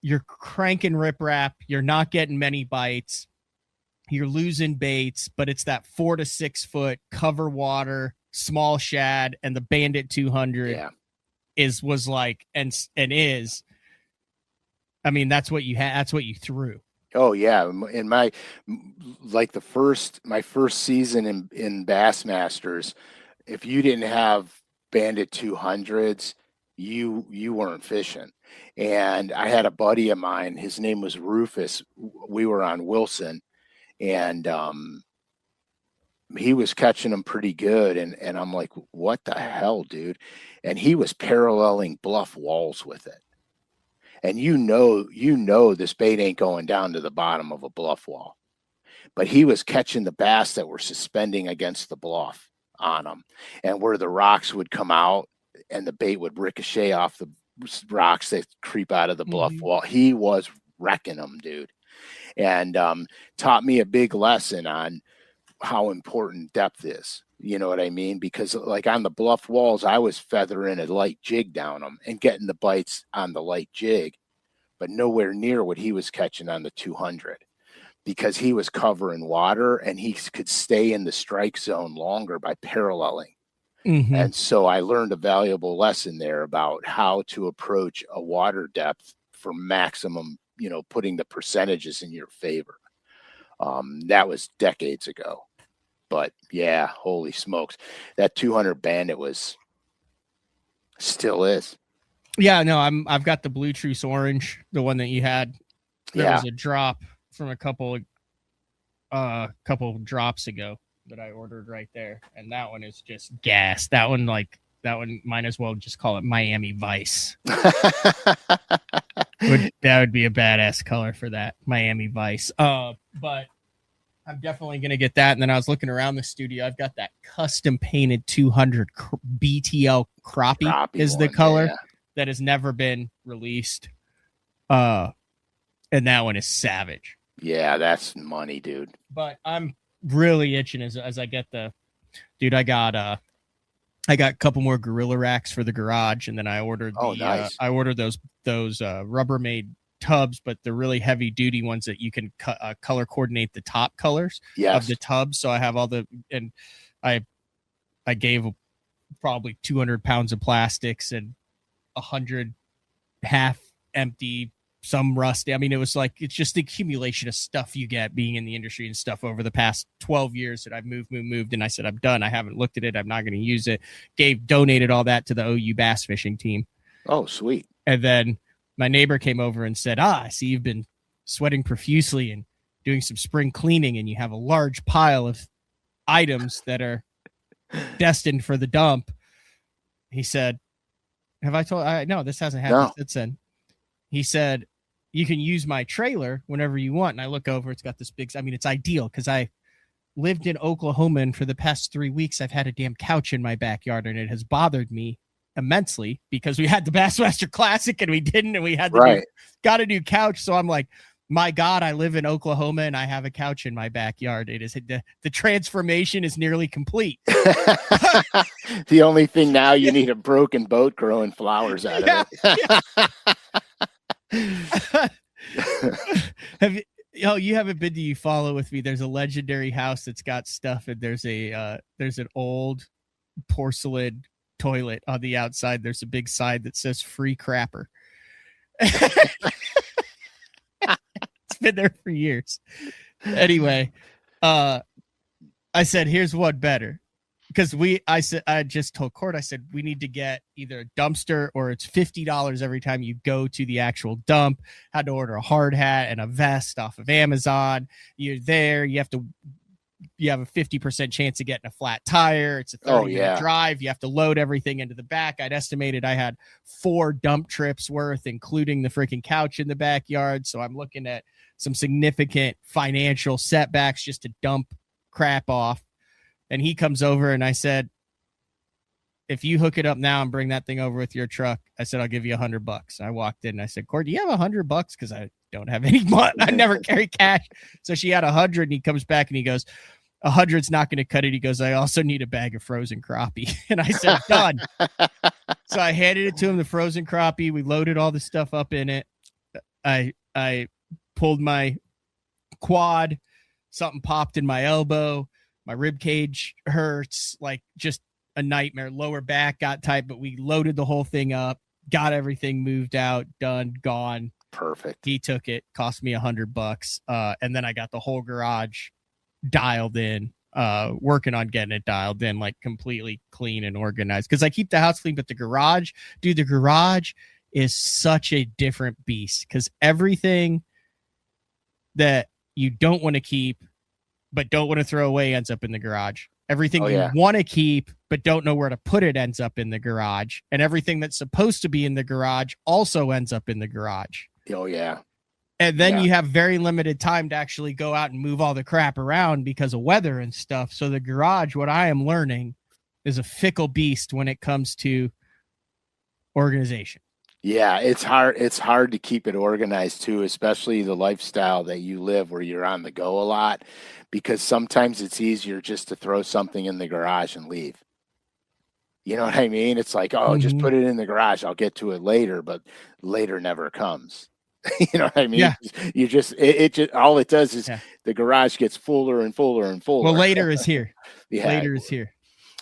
you're cranking riprap, you're not getting many bites, you're losing baits, but it's that 4 to 6 foot cover water, small shad, and the Bandit 200 was like, and is, I mean, that's what you had, that's what you threw. Oh yeah, in my first season in Bassmasters, if you didn't have Bandit 200s, you weren't fishing. And I had a buddy of mine, his name was Rufus. We were on Wilson, and he was catching them pretty good, and I'm like, what the hell, dude? And he was paralleling bluff walls with it. And you know this bait ain't going down to the bottom of a bluff wall. But he was catching the bass that were suspending against the bluff on them. And where the rocks would come out and the bait would ricochet off the rocks that creep out of the bluff wall. He was wrecking them, dude. And taught me a big lesson on how important depth is. You know what I mean? Because like on the bluff walls, I was feathering a light jig down them and getting the bites on the light jig, but nowhere near what he was catching on the 200 because he was covering water and he could stay in the strike zone longer by paralleling. And so I learned a valuable lesson there about how to approach a water depth for maximum, you know, putting the percentages in your favor. That was decades ago. But yeah, holy smokes, that 200 Bandit still is. Yeah, no, I've got the Blue Truce Orange, the one that you had. There was a drop from a couple drops ago that I ordered right there, and that one is just gas. That one might as well just call it Miami Vice. That would be a badass color for that, Miami Vice. But I'm definitely going to get that. And then I was looking around the studio. I've got that custom painted 200 BTL crappie is the color that has never been released. And that one is savage. Yeah, that's money, dude. But I'm really itching as I get dude, I got a couple more Gorilla Racks for the garage. And then I ordered those Rubbermaid tubs, but the really heavy duty ones that you can color coordinate the top colors of the tubs. So I have and I gave probably 200 pounds of plastics and 100 half empty some rust. I mean, it was like, it's just the accumulation of stuff you get being in the industry and stuff over the past 12 years that I've moved. And I said, I'm done. I haven't looked at it. I'm not going to use it. Donated all that to the OU bass fishing team. Oh, sweet. And then my neighbor came over and said, I see you've been sweating profusely and doing some spring cleaning, and you have a large pile of items that are destined for the dump. He said, have I told? No, this hasn't happened since then. He said, you can use my trailer whenever you want. And I look over, it's got this big, I mean, it's ideal because I lived in Oklahoma, and for the past 3 weeks, I've had a damn couch in my backyard, and it has bothered me immensely because we had the Bassmaster Classic and we didn't, and we had got a new couch. So I'm like, my God, I live in Oklahoma and I have a couch in my backyard. It is the transformation is nearly complete. The only thing now, you need a broken boat growing flowers out of it. You haven't been to You Follow With Me. There's a legendary house that's got stuff, and there's an old porcelain toilet on the outside. There's a big sign that says "Free Crapper." It's been there for years. Anyway, I said, here's one better. Because I just told Court, I said, we need to get either a dumpster or it's $50 every time you go to the actual dump. Had to order a hard hat and a vest off of Amazon. You're there. You have a 50% chance of getting a flat tire. It's a 30-minute drive. You have to load everything into the back. I'd estimated I had 4 dump trips worth, including the freaking couch in the backyard. So I'm looking at some significant financial setbacks just to dump crap off. And he comes over, and I said, if you hook it up now and bring that thing over with your truck, I said, I'll give you $100. I walked in and I said, Cord, do you have $100? Because I don't have any money. I never carry cash. So she had 100, and he comes back and he goes, 100's not going to cut it. He goes, I also need a bag of frozen crappie. And I said, done. So I handed it to him, the frozen crappie. We loaded all the stuff up in it. I pulled my quad. Something popped in my elbow. My rib cage hurts, like just a nightmare. Lower back got tight, but we loaded the whole thing up, got everything moved out, done, gone. Perfect. He took it, cost me $100. And then I got the whole garage dialed in, working on getting it dialed in, like completely clean and organized. Cause I keep the house clean, but the garage is such a different beast. Cause everything that you don't want to keep, but don't want to throw away ends up in the garage. Everything you want to keep, but don't know where to put it ends up in the garage. And everything that's supposed to be in the garage also ends up in the garage. Oh, yeah. And then you have very limited time to actually go out and move all the crap around because of weather and stuff. So the garage, what I am learning, is a fickle beast when it comes to organization. Yeah, it's hard. It's hard to keep it organized too, especially the lifestyle that you live where you're on the go a lot, because sometimes it's easier just to throw something in the garage and leave. You know what I mean? It's like, just put it in the garage. I'll get to it later, but later never comes. You know what I mean? Yeah. You just, it just, all it does is the garage gets fuller and fuller and fuller. Well, later is here. Yeah. Later is here.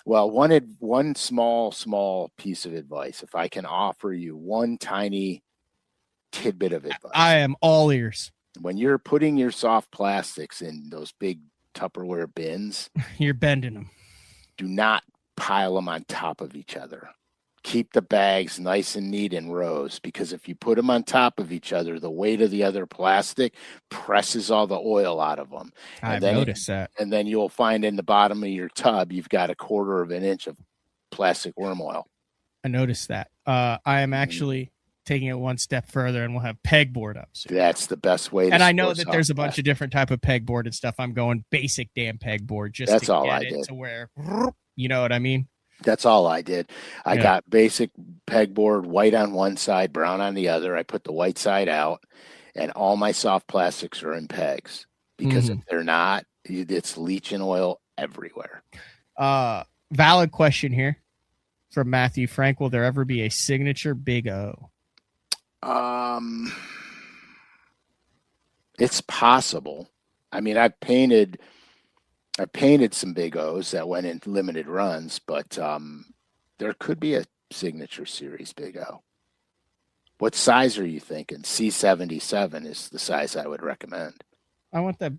Well, one small piece of advice, if I can offer you one tiny tidbit of advice. I am all ears. When you're putting your soft plastics in those big Tupperware bins, you're bending them. Do not pile them on top of each other. Keep the bags nice and neat in rows, because if you put them on top of each other, the weight of the other plastic presses all the oil out of them. I've noticed that. And then you'll find in the bottom of your tub, you've got 1/4 of an inch of plastic worm oil. I noticed that. I am actually taking it one step further, and we'll have pegboard up soon. That's the best way. And I know that there's a bunch of different type of pegboard and stuff. I'm going basic damn pegboard just That's to all get I it did. to where, you know what I mean? That's all I did. I got basic pegboard, white on one side, brown on the other. I put the white side out, and all my soft plastics are in pegs, because if they're not, it's leaching oil everywhere. Valid question here from Matthew Frank. Will there ever be a signature Big O? It's possible. I mean, I painted some Big O's that went in limited runs, but there could be a signature series Big O. What size are you thinking? C77 is the size I would recommend. I want the.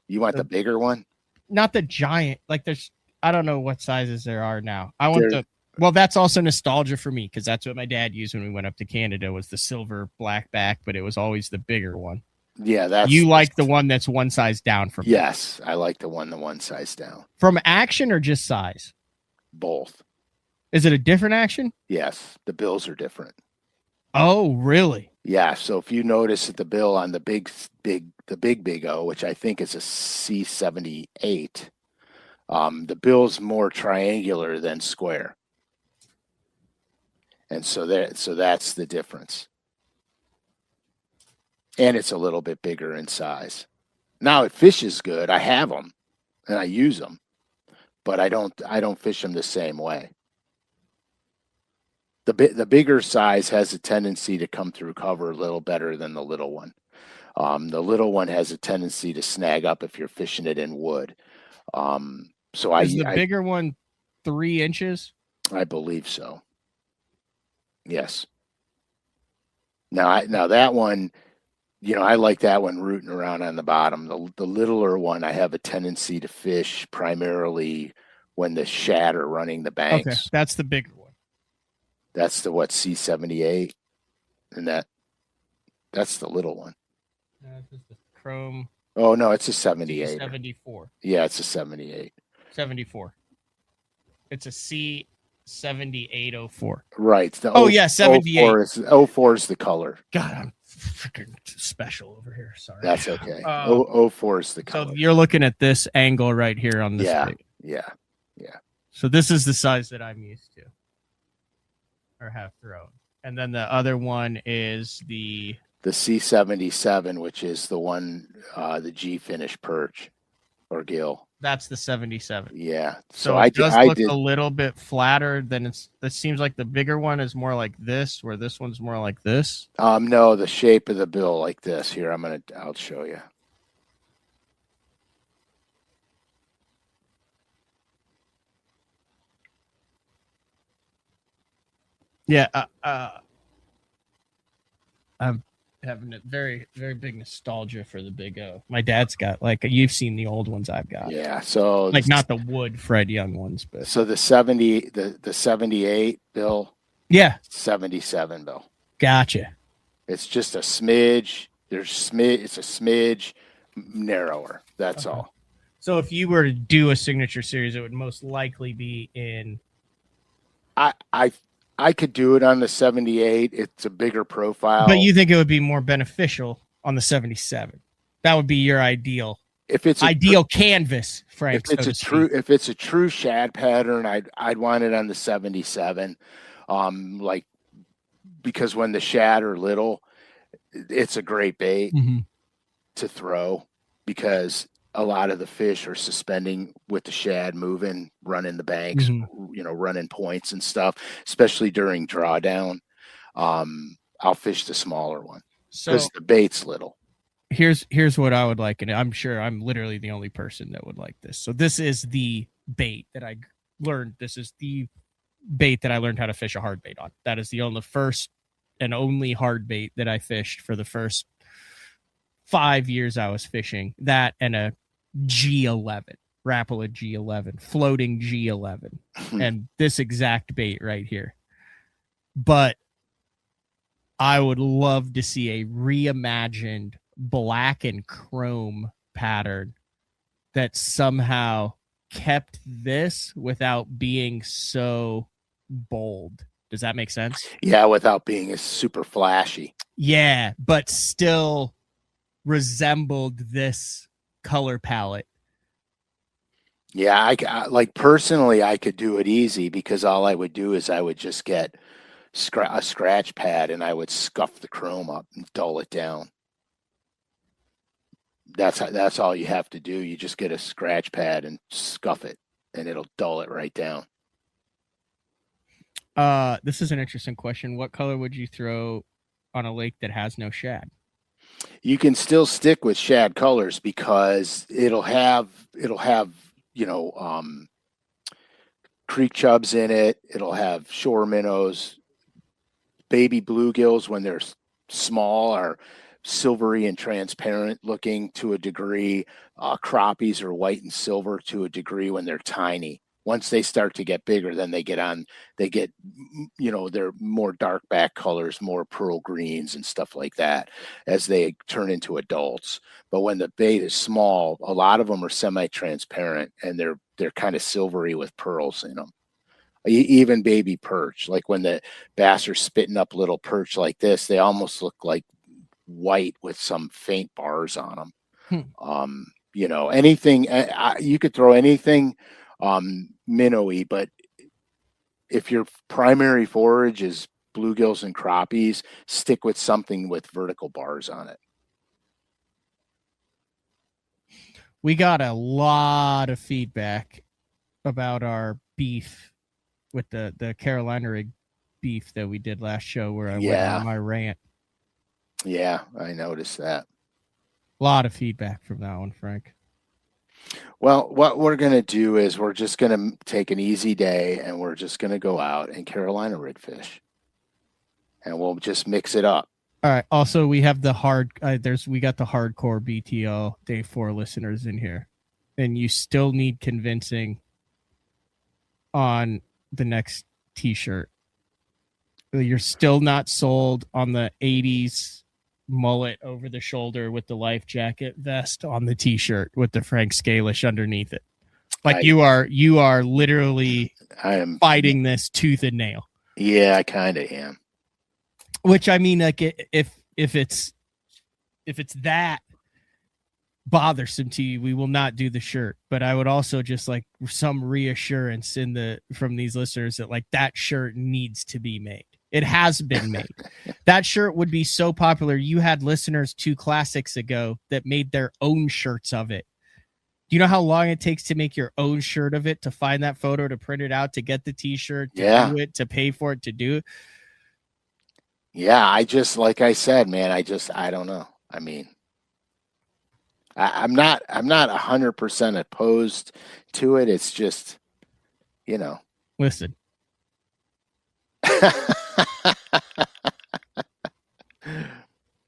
You want the bigger one? Not the giant. Like there's, I don't know what sizes there are now. I want There- Well, that's also nostalgia for me because that's what my dad used when we went up to Canada was the silver black back, but it was always the bigger one. Yeah, You like the one that's one size down from. Yes, I like the one size down. From action or just size? Both. Is it a different action? Yes, the bills are different. Oh, really? Yeah, so if you notice that the bill on the big O, which I think is a C78, the bill's more triangular than square. And so that's the difference. And it's a little bit bigger in size. Now it fishes good. I have them and I use them, but I don't fish them the same way. The bigger size has a tendency to come through cover a little better than the little one. The little one has a tendency to snag up if you're fishing it in wood. So is the bigger one 3 inches? I believe so. Yes. Now that one, I like that one rooting around on the bottom. The littler one, I have a tendency to fish primarily when the shad are running the banks. Okay, that's the bigger one. That's the C78, and that's the little one. This is the chrome. Oh no, it's a 78. 74. Yeah, it's a 78. 74. It's a C7804. Right. Yeah, 78. 04 is the color. God, I'm freaking special over here. Sorry. That's okay. 04 is the color. So you're looking at this angle right here on this. Yeah. So this is the size that I'm used to. Or have thrown. And then the other one is the C77, which is the one, the G finish perch or gill. That's the 77. Yeah. So it does look a little bit flatter than it seems like the bigger one is more like this, where this one's more like this. No, the shape of the bill like this. Here, I'll show you. Yeah, I'm having a very, very big nostalgia for the Big O. My dad's got you've seen the old ones I've got. Yeah, so not the wood Fred Young ones, but so the 78 bill. Yeah, 77 bill. Gotcha. It's just a smidge. It's a smidge narrower. That's all. So if you were to do a signature series, it would most likely be in. I could do it on the 78. It's a bigger profile. But you think it would be more beneficial on the 77? That would be your ideal. If it's ideal canvas, Frank. If it's a true shad pattern, I'd want it on the 77. Because when the shad are little, it's a great bait to throw because a lot of the fish are suspending with the shad moving, running the banks, running points and stuff, especially during drawdown. I'll fish the smaller one because the bait's little. Here's what I would like, and I'm sure I'm literally the only person that would like this. So this is the bait that I learned. This is the bait that I learned how to fish a hard bait on. That is the first and only hard bait that I fished for the first 5 years I was fishing. That and a G11, Rapala G11, floating G11, and this exact bait right here. But I would love to see a reimagined black and chrome pattern that somehow kept this without being so bold. Does that make sense? Yeah, without being as super flashy. Yeah, but still resembled this color palette. Yeah, I personally, I could do it easy because all I would do is I would just get a scratch pad and I would scuff the chrome up and dull it down. That's all you have to do. You just get a scratch pad and scuff it and it'll dull it right down. This is an interesting question. What color would you throw on a lake that has no shad? You can still stick with shad colors because it'll have creek chubs in it. It'll have shore minnows, baby bluegills, when they're small, are silvery and transparent looking to a degree. Crappies are white and silver to a degree when they're tiny. Once they start to get bigger, then they get, they're more dark back colors, more pearl greens and stuff like that as they turn into adults. But when the bait is small, a lot of them are semi-transparent, and they're kind of silvery with pearls in them. Even baby perch, like when the bass are spitting up little perch like this, they almost look like white with some faint bars on them. Anything, you could throw anything minnowy, but if your primary forage is bluegills and crappies, stick with something with vertical bars on it. We got a lot of feedback about our beef with the Carolina rig beef that we did last show, where I went on my rant. Yeah, I noticed that. A lot of feedback from that one, Frank. Well, what we're going to do is we're just going to take an easy day, and we're just going to go out and Carolina rig fish, and we'll just mix it up. All right. Also, we have the we got the hardcore BTO day 4 listeners in here, and you still need convincing on the next t-shirt. You're still not sold on the 80s mullet over the shoulder with the life jacket vest on the t-shirt with the Frank Scalish underneath it. Like you are literally fighting this tooth and nail. Yeah, I kind of am. Which, I mean, like, if it's that bothersome to you, we will not do the shirt. But I would also just like some reassurance from these listeners that like that shirt needs to be made. It has been made. That shirt would be so popular. You had listeners 2 classics ago that made their own shirts of it. Do you know how long it takes to make your own shirt of it, to find that photo, to print it out, to get the t-shirt, to do it, to pay for it, to do it? Yeah, like I said, man, I don't know. I mean, I'm not 100% opposed to it. It's just, Listen.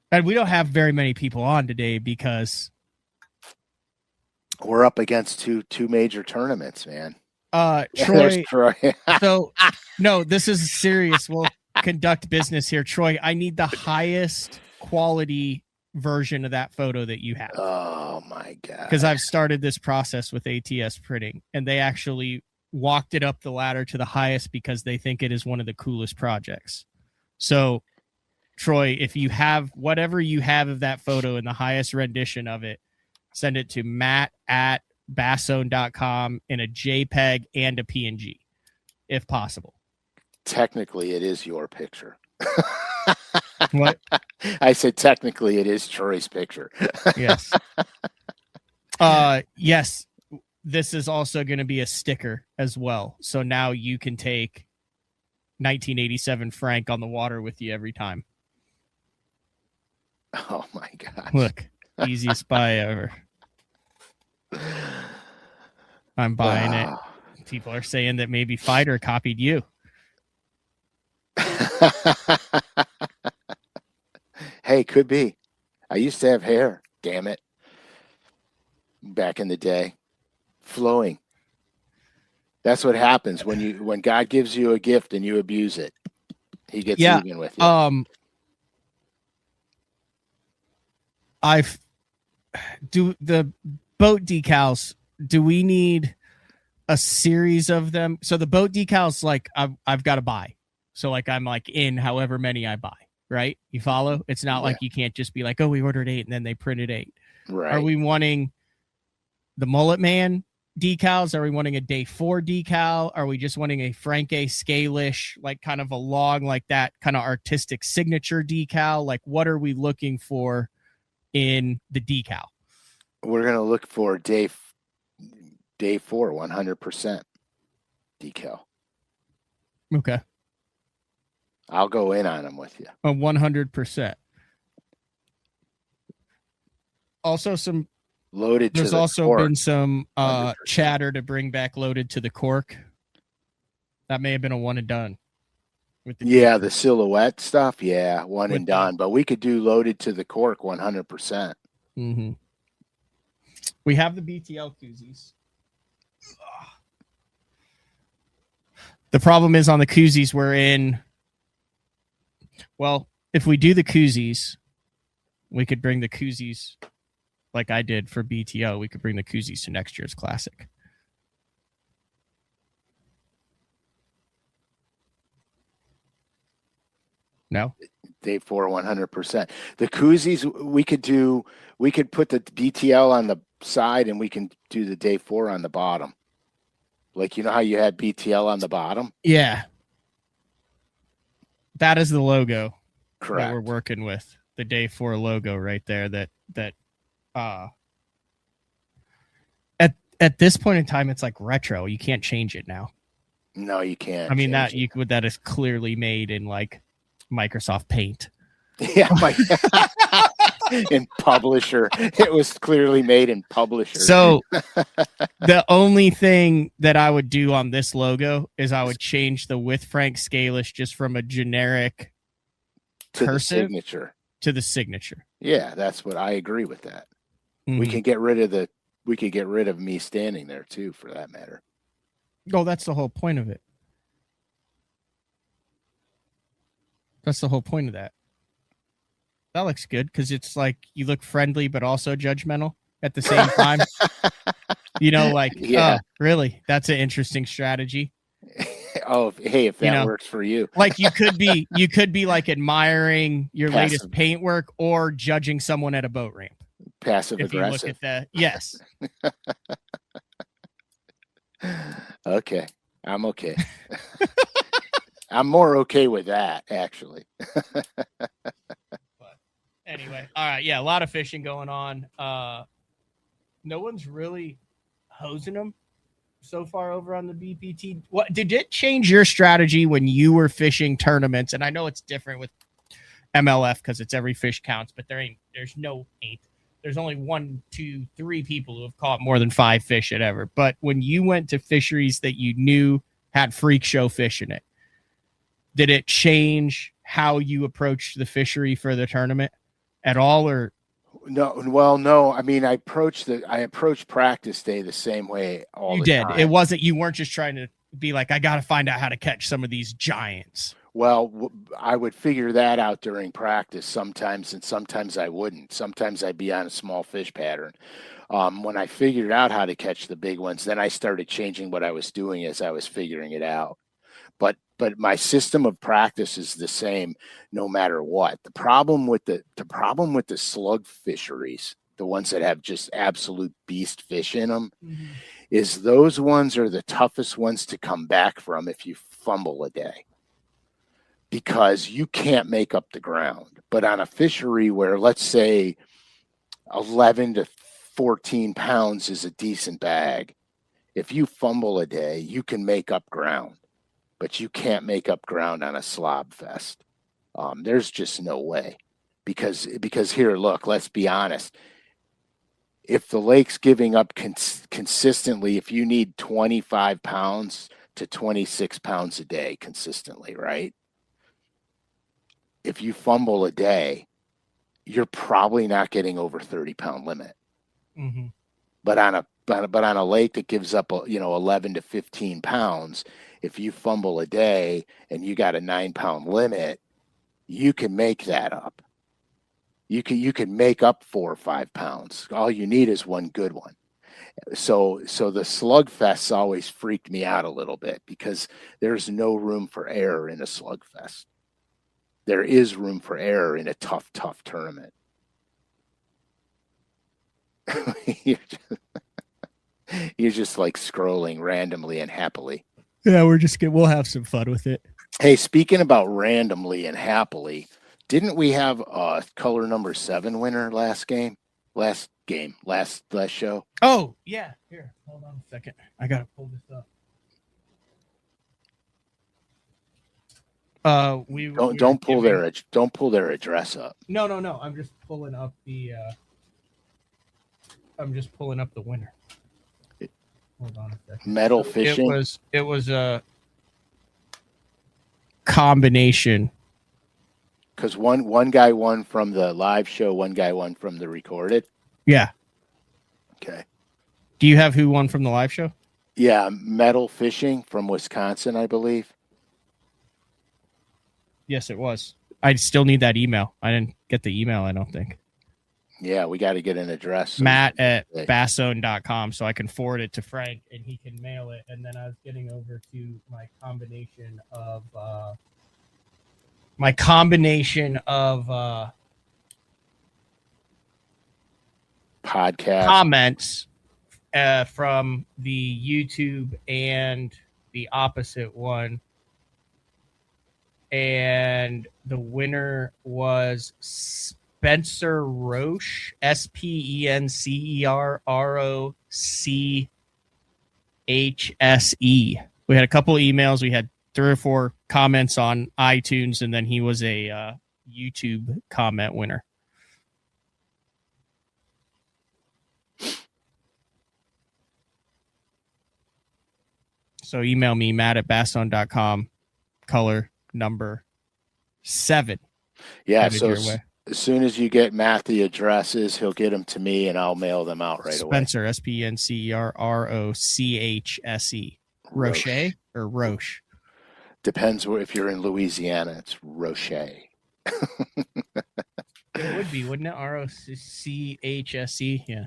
And we don't have very many people on today because we're up against two major tournaments, man. Troy. So no, this is serious. We'll conduct business here. Troy, I need the highest quality version of that photo that you have. Oh my God. Because I've started this process with ATS printing, and they actually walked it up the ladder to the highest because they think it is one of the coolest projects. So Troy, if you have whatever you have of that photo in the highest rendition of it, send it to matt@basszone.com in a JPEG and a PNG, if possible. Technically, it is your picture. What? I said technically it is Troy's picture. Yes. Yes. This is also going to be a sticker as well. So now you can take 1987 Frank on the water with you every time. Oh my gosh. Look, easiest buy ever. I'm buying it. People are saying that maybe Fighter copied you. Hey, could be. I used to have hair. Damn it. Back in the day. Flowing. That's what happens when God gives you a gift and you abuse it. He gets even with you. Do the boat decals, do we need a series of them? So the boat decals, like I've got to buy. So like I'm like in however many I buy, right? You follow? It's not like you can't just be like, oh, we ordered 8 and then they printed 8. Right. Are we wanting the Mullet Man decals? Are we wanting a day 4 decal? Are we just wanting a Frank A. Scalish, like kind of a long, like that kind of artistic signature decal? Like what are we looking for in the decal? We're going to look for day 4, 100% decal. Okay. I'll go in on them with you. 100%. Also some loaded. There's to the also cork. been some 100%. chatter to bring back loaded to the cork. That may have been a one and done. with the the silhouette stuff. Yeah, one and done. But we could do loaded to the cork 100%. Mm-hmm. We have the BTL koozies. The problem is on the koozies we're in. Well, if we do the koozies, we could bring the koozies like I did for BTO. We could bring the koozies to next year's classic. No? Day 4, 100%. The koozies, we could put the BTL on the side and we can do the day 4 on the bottom. Like, you know how you had BTL on the bottom? Yeah. That is the logo. Correct. That we're working with. The day 4 logo right there that at this point in time it's like retro. You can't change it now. No, you can't. I mean that is clearly made in like Microsoft Paint. Yeah, in Publisher. It was clearly made in Publisher. So the only thing that I would do on this logo is I would change the with Frank Scalish just from a generic to cursive the signature. To the signature. Yeah, that's what I agree with that. Mm-hmm. We could get rid of me standing there too, for that matter. Oh, that's the whole point of it. That's the whole point of that. That looks good because it's like you look friendly but also judgmental at the same time. You know, like, yeah. Oh, really? That's an interesting strategy. Oh, hey, if that works for you. Like you could be like admiring your latest paintwork or judging someone at a boat ramp. Passive aggressive. If you look at yes. Okay. I'm okay. I'm more okay with that, actually. But anyway, all right. Yeah, a lot of fishing going on. No one's really hosing them so far over on the BPT. What did it change your strategy when you were fishing tournaments? And I know it's different with MLF because it's every fish counts, but there's only 1, 2, 3 people who have caught more than 5 fish at ever. But when you went to fisheries that you knew had freak show fish in it, did it change how you approached the fishery for the tournament at all, or? No, well, no. I mean, I approached practice day the same way all the time. You did. You weren't just trying to be like, I got to find out how to catch some of these giants. Well, I would figure that out during practice sometimes, and sometimes I wouldn't. Sometimes I'd be on a small fish pattern. When I figured out how to catch the big ones, then I started changing what I was doing as I was figuring it out. But my system of practice is the same no matter what. The problem with the slug fisheries, the ones that have just absolute beast fish in them, is those ones are the toughest ones to come back from if you fumble a day, because you can't make up the ground. But on a fishery where, let's say, 11 to 14 pounds is a decent bag, if you fumble a day, you can make up ground. But you can't make up ground on a slob fest. There's just no way, because here, look, let's be honest. If the lake's giving up consistently, if you need 25 pounds to 26 pounds a day consistently, right? If you fumble a day, you're probably not getting over 30-pound limit. Mm-hmm. But on a lake that gives up 11 to 15 pounds, if you fumble a day and you got a 9-pound limit, you can make that up. You can make up 4 or 5 pounds. All you need is one good one. So the slug fests always freaked me out a little bit, because there's no room for error in a slug fest. There is room for error in a tough tournament. You're just like scrolling randomly and happily. Yeah, we'll have some fun with it. Hey, speaking about randomly and happily, didn't we have a color number 7 winner last show? Oh, yeah. Here, hold on a second. I gotta pull this up. Don't pull their address up. No. I'm just pulling up the winner. Hold on a second. Metal fishing. It was combination. Because one guy won from the live show, one guy won from the recorded. Yeah. Okay. Do you have who won from the live show? Yeah, Metal Fishing from Wisconsin, I believe. Yes, it was. I still need that email. I didn't get the email, I don't think. Yeah, we got to get an address. So Matt at basszone.com so I can forward it to Frank and he can mail it. And then I was getting over to my combination of podcast comments from the YouTube and the opposite one. And the winner was Spencer Roche, SpencerRochse. We had a couple of emails. We had 3 or 4 comments on iTunes, and then he was a YouTube comment winner. So email me, Matt at basszone.com, color number 7. Yeah, so as soon as you get Matt the addresses, he'll get them to me and I'll mail them out right Spencer, away. SpencerRochse. Roche or Roche? Depends if you're in Louisiana, it's Roche. It would be, wouldn't it? ROCHSE, yeah.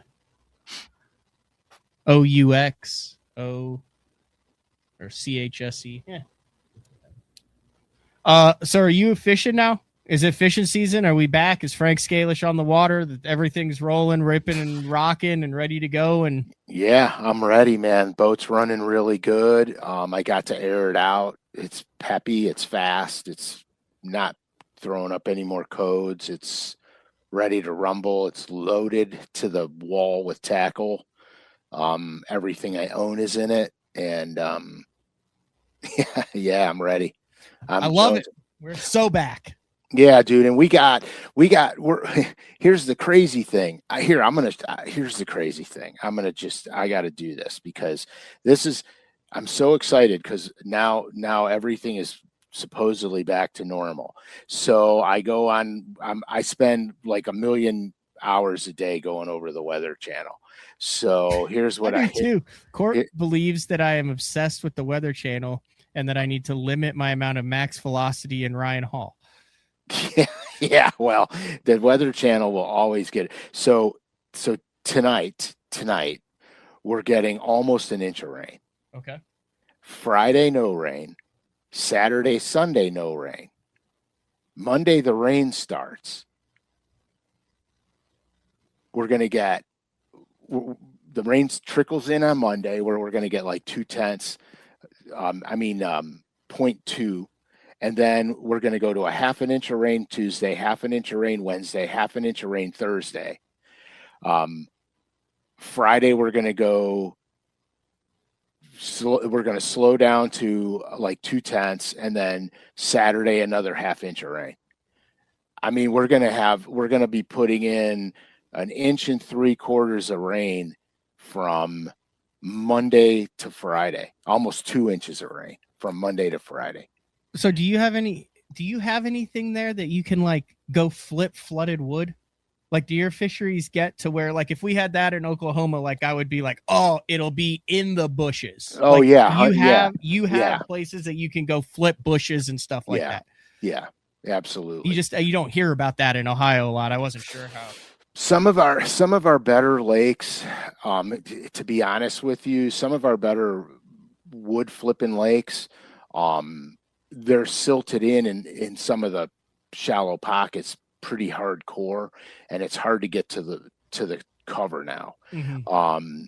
OUXO or CHSE, yeah. So are you fishing now? Is it fishing season? Are we back? Is Frank Scalish on the water? Everything's rolling, ripping, and rocking, and ready to go? And yeah, I'm ready, man. Boat's running really good. I got to air it out. It's peppy. It's fast. It's not throwing up any more codes. It's ready to rumble. It's loaded to the wall with tackle. Everything I own is in it, and yeah, I'm ready. I love it. We're so back. Yeah, dude. And here's the crazy thing. Here's the crazy thing. I got to do this because I'm so excited because now everything is supposedly back to normal. So I go on, I spend like 1 million hours a day going over the Weather Channel. So here's what I do too. Court believes that I am obsessed with the Weather Channel and that I need to limit my amount of max velocity in Ryan Hall. Yeah. Well, the Weather Channel will always get it. So tonight we're getting almost an inch of rain. Okay. Friday, no rain. Saturday, Sunday, no rain. Monday, the rain starts. We're going to get the rain trickles in on Monday where we're going to get like 0.2, 0.2. And then we're going to go to a 1/2 inch of rain Tuesday, 1/2 inch of rain Wednesday, 1/2 inch of rain Thursday. Friday, we're going to go we're going to slow down to like 0.2, and then Saturday, another 1/2 inch of rain. I mean, we're going to be putting in 1 3/4 inches of rain from Monday to Friday, almost 2 inches of rain from Monday to Friday. So do you have anything there that you can like go flip flooded wood? Like, do your fisheries get to where, like, if we had that in Oklahoma, like, I would be like, oh, it'll be in the bushes. Oh, like, yeah. You have places that you can go flip bushes and stuff like that. Yeah, absolutely. You don't hear about that in Ohio a lot. I wasn't sure how. Some of our better lakes, to be honest with you, some of our better wood flipping lakes, they're silted in some of the shallow pockets pretty hardcore, and it's hard to get to the cover now. Mm-hmm.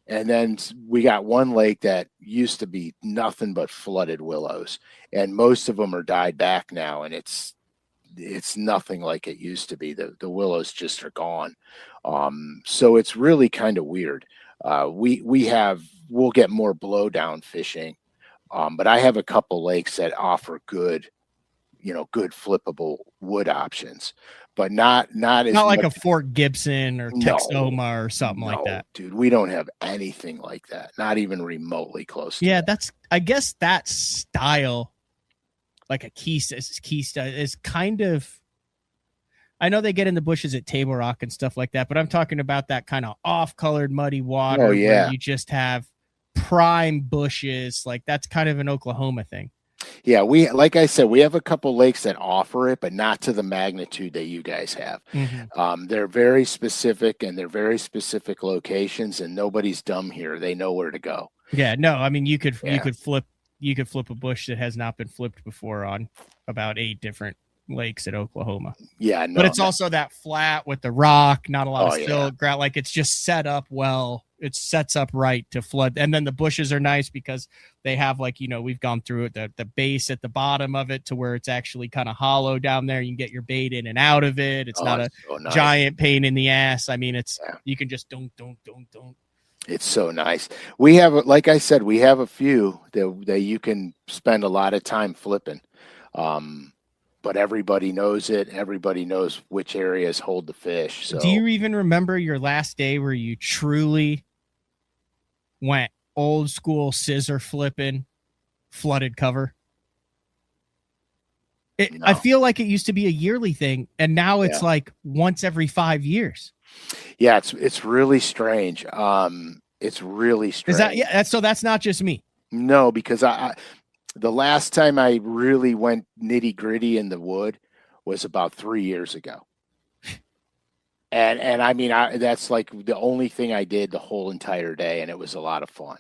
And then we got one lake that used to be nothing but flooded willows, and most of them are died back now, and it's nothing like it used to be. The willows just are gone. So it's really kind of weird. We'll get more blowdown fishing. But I have a couple lakes that offer good flippable wood options, but not like a Fort Gibson or Texoma or something like that. Dude, we don't have anything like that. Not even remotely close to that. I guess that style like a keista is kind of, I know they get in the bushes at Table Rock and stuff like that, but I'm talking about that kind of off-colored muddy water where you just have prime bushes. Like that's kind of an Oklahoma thing. Yeah, like I said, we have a couple lakes that offer it, but not to the magnitude that you guys have. They're very specific, and they're very specific locations, and nobody's dumb here. They know where to go. Yeah, no, I mean you could flip a bush that has not been flipped before on about 8 different lakes at Oklahoma. Yeah, no, but it's also that flat with the rock, not a lot of silt, yeah. like it's just set up well. It sets up right to flood. And then the bushes are nice because they have, like, you know, we've gone through it, the base at the bottom of it to where it's actually kind of hollow down there. You can get your bait in and out of it. It's not a giant pain in the ass. I mean, it's you can just don't. It's so nice. We have, like I said, we have a few that you can spend a lot of time flipping. But everybody knows it. Everybody knows which areas hold the fish. So, do you even remember your last day where you truly went old school scissor flipping, flooded cover? No. I feel like it used to be a yearly thing, and now it's like once every 5 years. Yeah, it's really strange. It's really strange. So that's not just me. No, because the last time I really went nitty gritty in the wood was about 3 years ago. And I mean, that's like the only thing I did the whole entire day. And it was a lot of fun.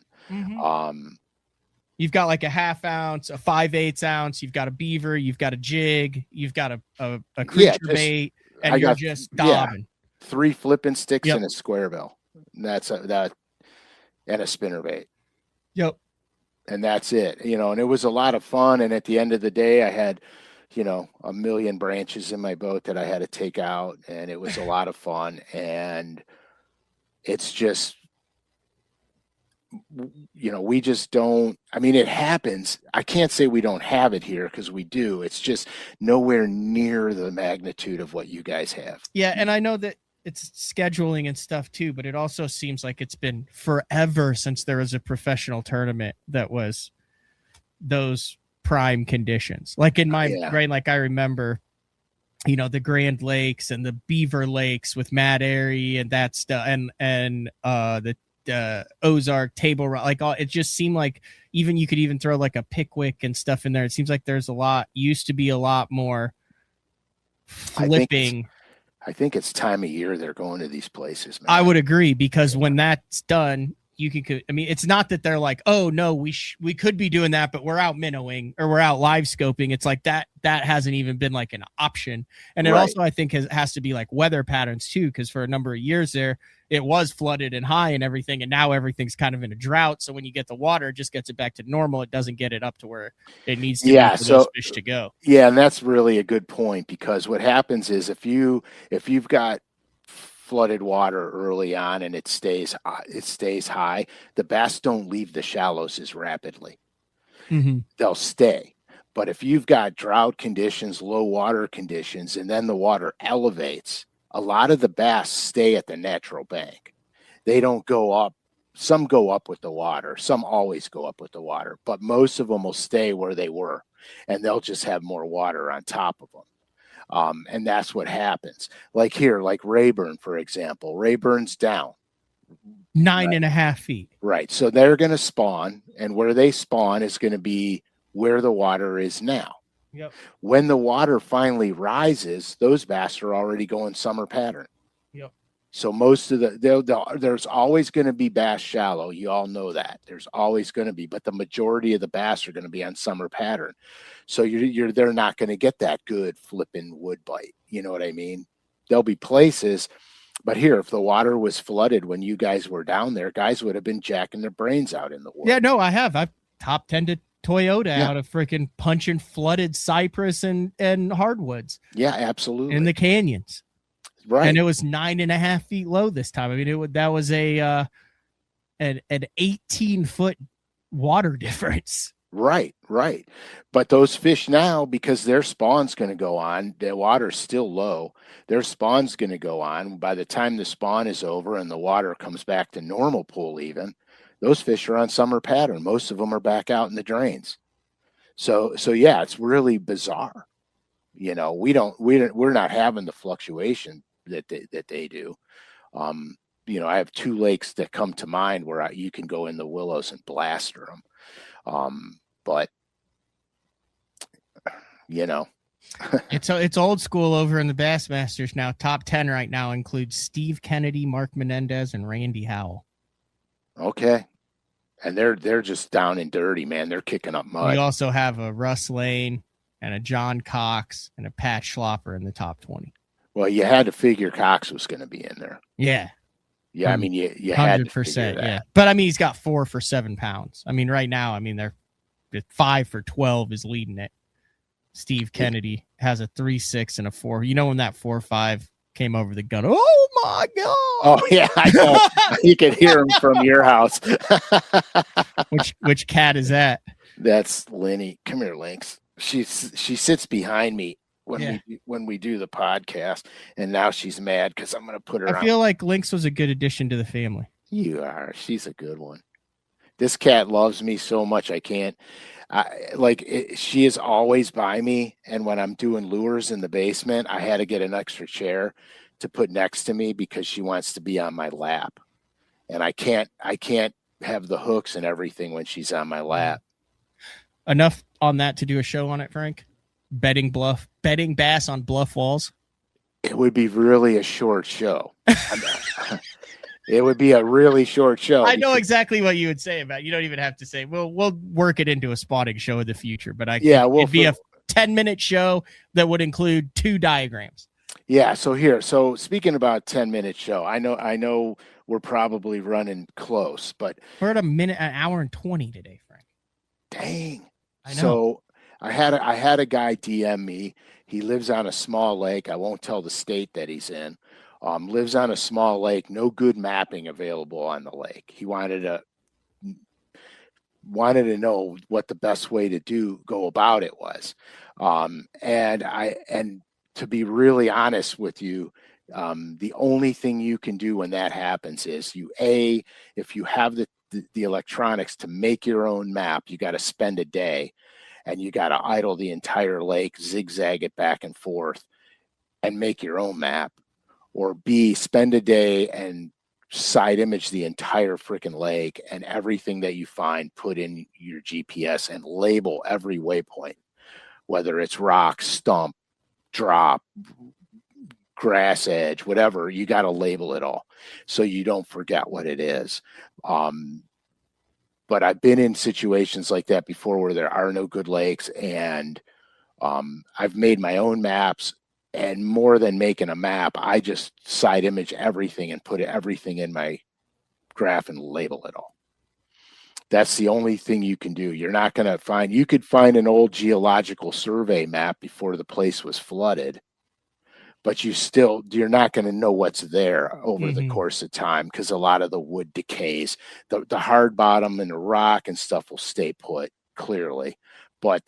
You've got like a 1/2 ounce, a 5/8 ounce. You've got a beaver, you've got a jig, you've got a creature bait, and you're just dobbing. 3 flipping sticks and a square bill. That's that, and a spinner bait. Yep. And that's it, you know, and it was a lot of fun. And at the end of the day, I had, you know, 1 million branches in my boat that I had to take out, and it was a lot of fun. And it's just, you know, we just don't, I mean, it happens. I can't say we don't have it here, because we do. It's just nowhere near the magnitude of what you guys have. Yeah. And I know that it's scheduling and stuff too, but it also seems like it's been forever since there was a professional tournament that was those prime conditions. Like in my brain, like I remember, you know, the Grand Lakes and the Beaver Lakes with Matt Airy and that stuff, and the Ozark Table Rock, like all, it just seemed like even you could even throw like a Pickwick and stuff in there. It seems like there's used to be a lot more flipping. I think it's time of year they're going to these places, man. I would agree, because when that's done, you can, I mean, it's not that they're like, oh no, we could be doing that, but we're out minnowing or we're out live scoping. It's like that hasn't even been like an option. And it also, I think has to be like weather patterns too, because for a number of years there, it was flooded and high and everything, and now everything's kind of in a drought. So when you get the water, it just gets it back to normal. It doesn't get it up to where it needs to be for those fish to go. Yeah, and that's really a good point, because what happens is if you've got flooded water early on and it stays high, the bass don't leave the shallows as rapidly. They'll stay. But if you've got drought conditions, low water conditions, and then the water elevates, a lot of the bass stay at the natural bank. They don't go up. Some go up with the water. Some always go up with the water, but most of them will stay where they were, and they'll just have more water on top of them. And that's what happens. Like here, like Rayburn, for example. Rayburn's down 9.5 feet. Right. So they're going to spawn, and where they spawn is going to be where the water is now. Yep. When the water finally rises, those bass are already going summer pattern. Yep. So most of there's always going to be bass shallow. You all know that. There's always going to be, but the majority of the bass are going to be on summer pattern. So they're not going to get that good flipping wood bite. You know what I mean? There'll be places, but here, if the water was flooded when you guys were down there, guys would have been jacking their brains out in the water. Yeah, no, I've top 10 to Toyota out of freaking punching flooded cypress and hardwoods. Yeah, absolutely. In the canyons. Right. And it was 9.5 feet low this time. I mean, that was an 18-foot water difference. Right. But those fish now, because their spawn's going to go on, the water's still low. Their spawn's going to go on. By the time the spawn is over and the water comes back to normal pool even, those fish are on summer pattern. Most of them are back out in the drains. So yeah, it's really bizarre. You know, we're not having the fluctuation that they do. You know, I have 2 lakes that come to mind where you can go in the willows and blaster them. But you know, It's old school over in the Bassmasters now. Top 10 right now includes Steve Kennedy, Mark Menendez, and Randy Howell. okay. And they're just down and dirty, man. They're kicking up mud. You also have a Russ Lane and a John Cox and a Pat Schlopper in the top 20. Well, you had to figure Cox was going to be in there. Yeah. Yeah, I mean, you had to figure that. Yeah. But I mean, he's got 4 for 7 pounds. I mean, right now, I mean, they're 5 for 12 is leading it. Steve Kennedy has a 3.6 and a 4. You know when that 4.5 came over the gun? Oh my God! Oh yeah, I know. You can hear him from your house. Which cat is that? That's Lenny. Come here, Lynx. She sits behind me when we do the podcast, and now she's mad because I'm going to put her. I feel like Lynx was a good addition to the family. You are. She's a good one. This cat loves me so much I can't. She is always by me, and when I'm doing lures in the basement, I had to get an extra chair to put next to me because she wants to be on my lap, and I can't have the hooks and everything when she's on my lap. Enough on that to do a show on it, Frank. Betting bass on bluff walls. It would be really a short show. It would be a really short show. I know exactly what you would say about it. You don't even have to say, we'll work it into a spotting show in the future. But it'd be a 10-minute show that would include 2 diagrams. Yeah. So speaking about 10-minute show, I know we're probably running close, but we're at an hour and 20 today, Frank. Dang. I know. So I had a guy DM me. He lives on a small lake. I won't tell the state that he's in. Lives on a small lake, no good mapping available on the lake. He wanted to know what the best way to go about it was. And to be really honest with you, the only thing you can do when that happens is if you have the electronics to make your own map, you got to spend a day and you got to idle the entire lake, zigzag it back and forth and make your own map. Or B, spend a day and side image the entire freaking lake and everything that you find, put in your GPS and label every waypoint, whether it's rock, stump, drop, grass edge, whatever, you got to label it all so you don't forget what it is. But I've been in situations like that before where there are no good lakes, and I've made my own maps. And more than making a map, I just side image everything and put everything in my graph and label it all. That's the only thing you can do. You're not going to find, you could find an old geological survey map before the place was flooded, but you're not going to know what's there over the course of time because a lot of the wood decays. The hard bottom and the rock and stuff will stay put clearly, but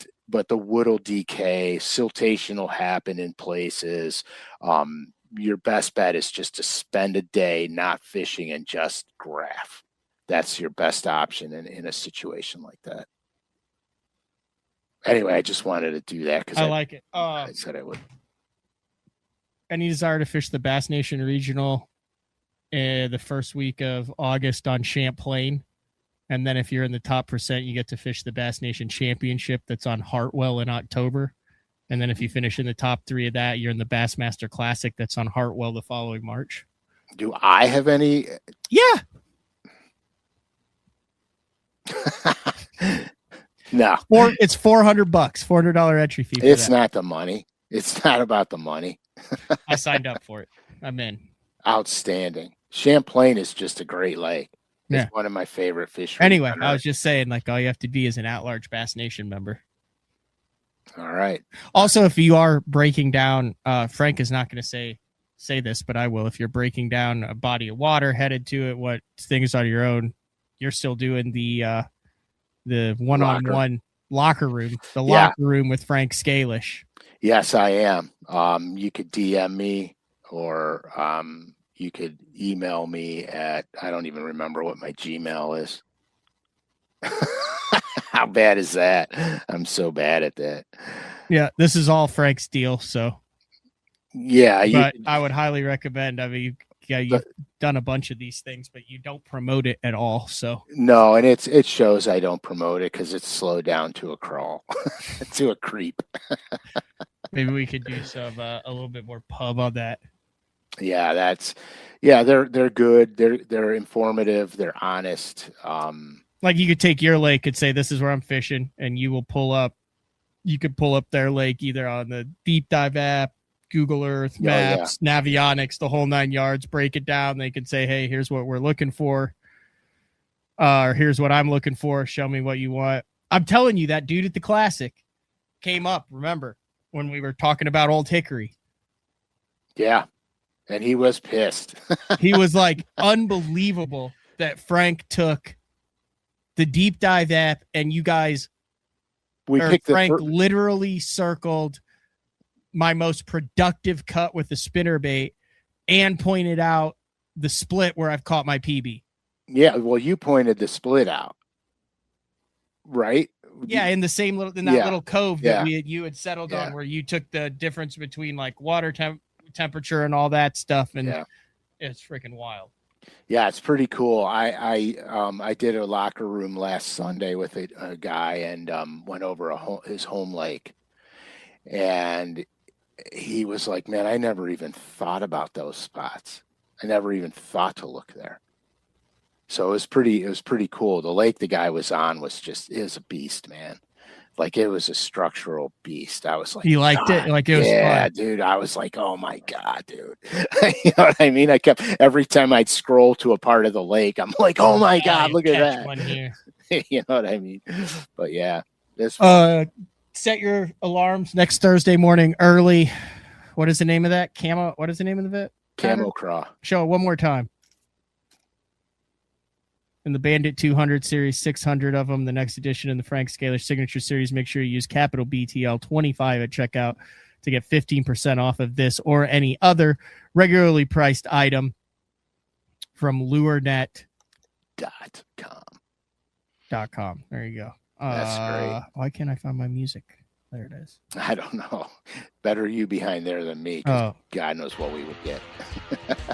the wood will decay, siltation will happen in places. Your best bet is just to spend a day not fishing and just graph. That's your best option in a situation like that. Anyway, I just wanted to do that because I like it. I said I would. Any desire to fish the Bass Nation Regional the first week of August on Champlain? And then if you're in the top percent, you get to fish the Bass Nation Championship that's on Hartwell in October. And then if you finish in the top 3 of that, you're in the Bassmaster Classic that's on Hartwell the following March. Do I have any? Yeah. No. It's $400, $400 entry fee. It's not the money. It's not about the money. I signed up for it. I'm in. Outstanding. Champlain is just a great lake. It's one of my favorite fish. Anyway, I was just saying, like, all you have to be is an at-large Bass Nation member. All right. Also, if you are breaking down, Frank is not going to say this, but I will. If you're breaking down a body of water, headed to it, what things on your own, you're still doing the one-on-one locker room, locker room with Frank Scalish. Yes, I am. You could DM me or you could email me at, I don't even remember what my Gmail is. How bad is that? I'm so bad at that. Yeah, this is all Frank's deal. So yeah, but I would highly recommend. I mean, you've done a bunch of these things, but you don't promote it at all. So no, and it shows I don't promote it because it's slowed down to a crawl, to a creep. Maybe we could do some a little bit more pub on that. Yeah, they're good. They're informative. They're honest. Like you could take your lake and say, "This is where I'm fishing," and you will pull up. You could pull up their lake either on the Deep Dive app, Google Earth, Maps, Navionics, the whole 9 yards. Break it down. They can say, "Hey, here's what we're looking for," or "Here's what I'm looking for. Show me what you want." I'm telling you, that dude at the Classic came up. Remember when we were talking about Old Hickory? Yeah. And he was pissed. He was like, unbelievable that Frank took the Deep Dive app and you guys, Frank literally circled my most productive cut with the spinnerbait and pointed out the split where I've caught my PB. Yeah, well, you pointed the split out, right? Yeah, in the same little little cove that you had settled on, where you took the difference between like water temperature and all that stuff, and it's freaking wild. Yeah, it's pretty cool. I did a locker room last Sunday with a guy and went over his home lake, and he was like, "Man, I never even thought about those spots. I never even thought to look there." So it was pretty cool. The lake the guy was on was a beast, man. Like it was a structural beast. I was like, you liked it? Like it was fun. Dude. I was like, oh my God, dude. You know what I mean? I kept every time I'd scroll to a part of the lake, I'm like, oh my God, look at that. One here. You know what I mean? But yeah, this set your alarms next Thursday morning early. What is the name of that? What is the name of it? Camo Craw. Show it one more time. In the Bandit 200 series, 600 of them, the next edition in the Frank Scalish Signature Series. Make sure you use capital BTL25 at checkout to get 15% off of this or any other regularly priced item from lurenet.com. There you go. That's great. Why can't I find my music? There it is. I don't know. Better you behind there than me. God knows what we would get.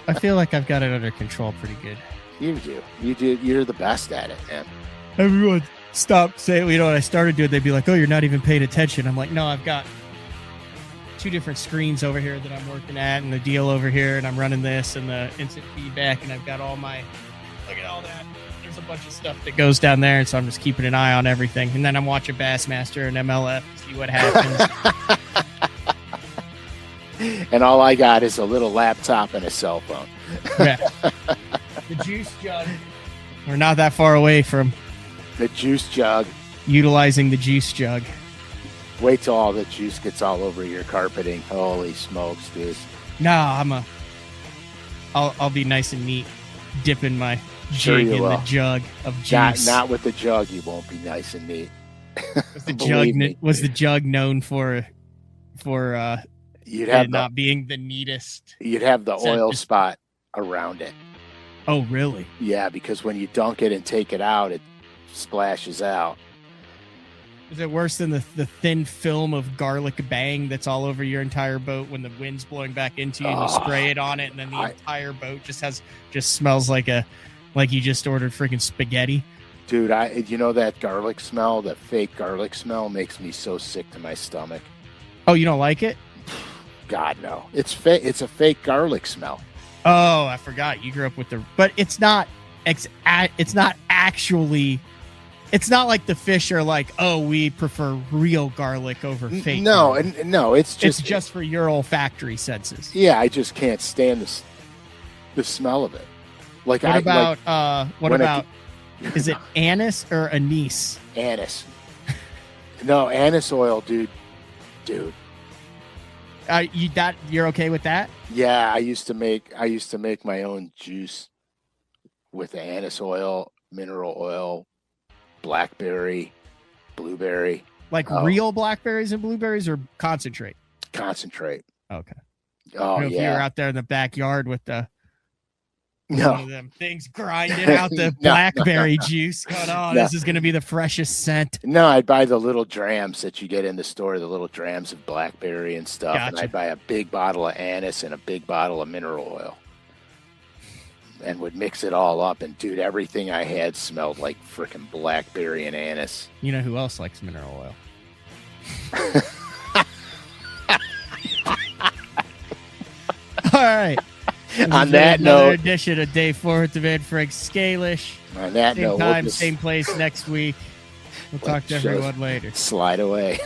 I feel like I've got it under control pretty good. You do. You're the best at it, man. Everyone stopped saying, when I started doing, they'd be like, "Oh, you're not even paying attention." I'm like, no, I've got 2 different screens over here that I'm working at and the deal over here, and I'm running this and the instant feedback, and I've got look at all that. There's a bunch of stuff that goes down there, and so I'm just keeping an eye on everything. And then I'm watching Bassmaster and MLF to see what happens. And all I got is a little laptop and a cell phone. Yeah. The juice jug. We're not that far away from the juice jug. Utilizing the juice jug. Wait till all the juice gets all over your carpeting. Holy smokes, dude. No, I'll be nice and neat, dipping my jig in the jug of juice. Not with the jug. You won't be nice and neat. Was the jug known for you'd have not being the neatest? You'd have the oil spot around it. Oh, really? Yeah, because when you dunk it and take it out, it splashes out. Is it worse than the thin film of garlic bang that's all over your entire boat when the wind's blowing back into you and you spray it on it, and then the entire boat just smells like you just ordered freaking spaghetti? Dude, that garlic smell, that fake garlic smell makes me so sick to my stomach. Oh, you don't like it? God, no. It's fake. It's a fake garlic smell. Oh, I forgot you grew up with but it's not actually, it's not like the fish are like, oh, we prefer real garlic over fake. No, garlic. No, it's just for your olfactory senses. Yeah, I just can't stand the smell of it. What about is it anise or anise? Anise. No, anise oil, dude. You're okay with that? Yeah, I used to make my own juice with anise oil, mineral oil, blackberry, blueberry. Like real blackberries and blueberries, or concentrate? Concentrate. Okay. Oh, if you're out there in the backyard with the No. One of them things grinding out the blackberry juice. Going, oh, this is going to be the freshest scent. No, I'd buy the little drams that you get in the store, the little drams of blackberry and stuff. Gotcha. And I'd buy a big bottle of anise and a big bottle of mineral oil. And would mix it all up. And, dude, everything I had smelled like freaking blackberry and anise. You know who else likes mineral oil? All right. On that another note, edition of Day 4 with the Man Frank Scalish. on that Same note, time, we'll just same place next week. We'll talk to everyone later. slide away.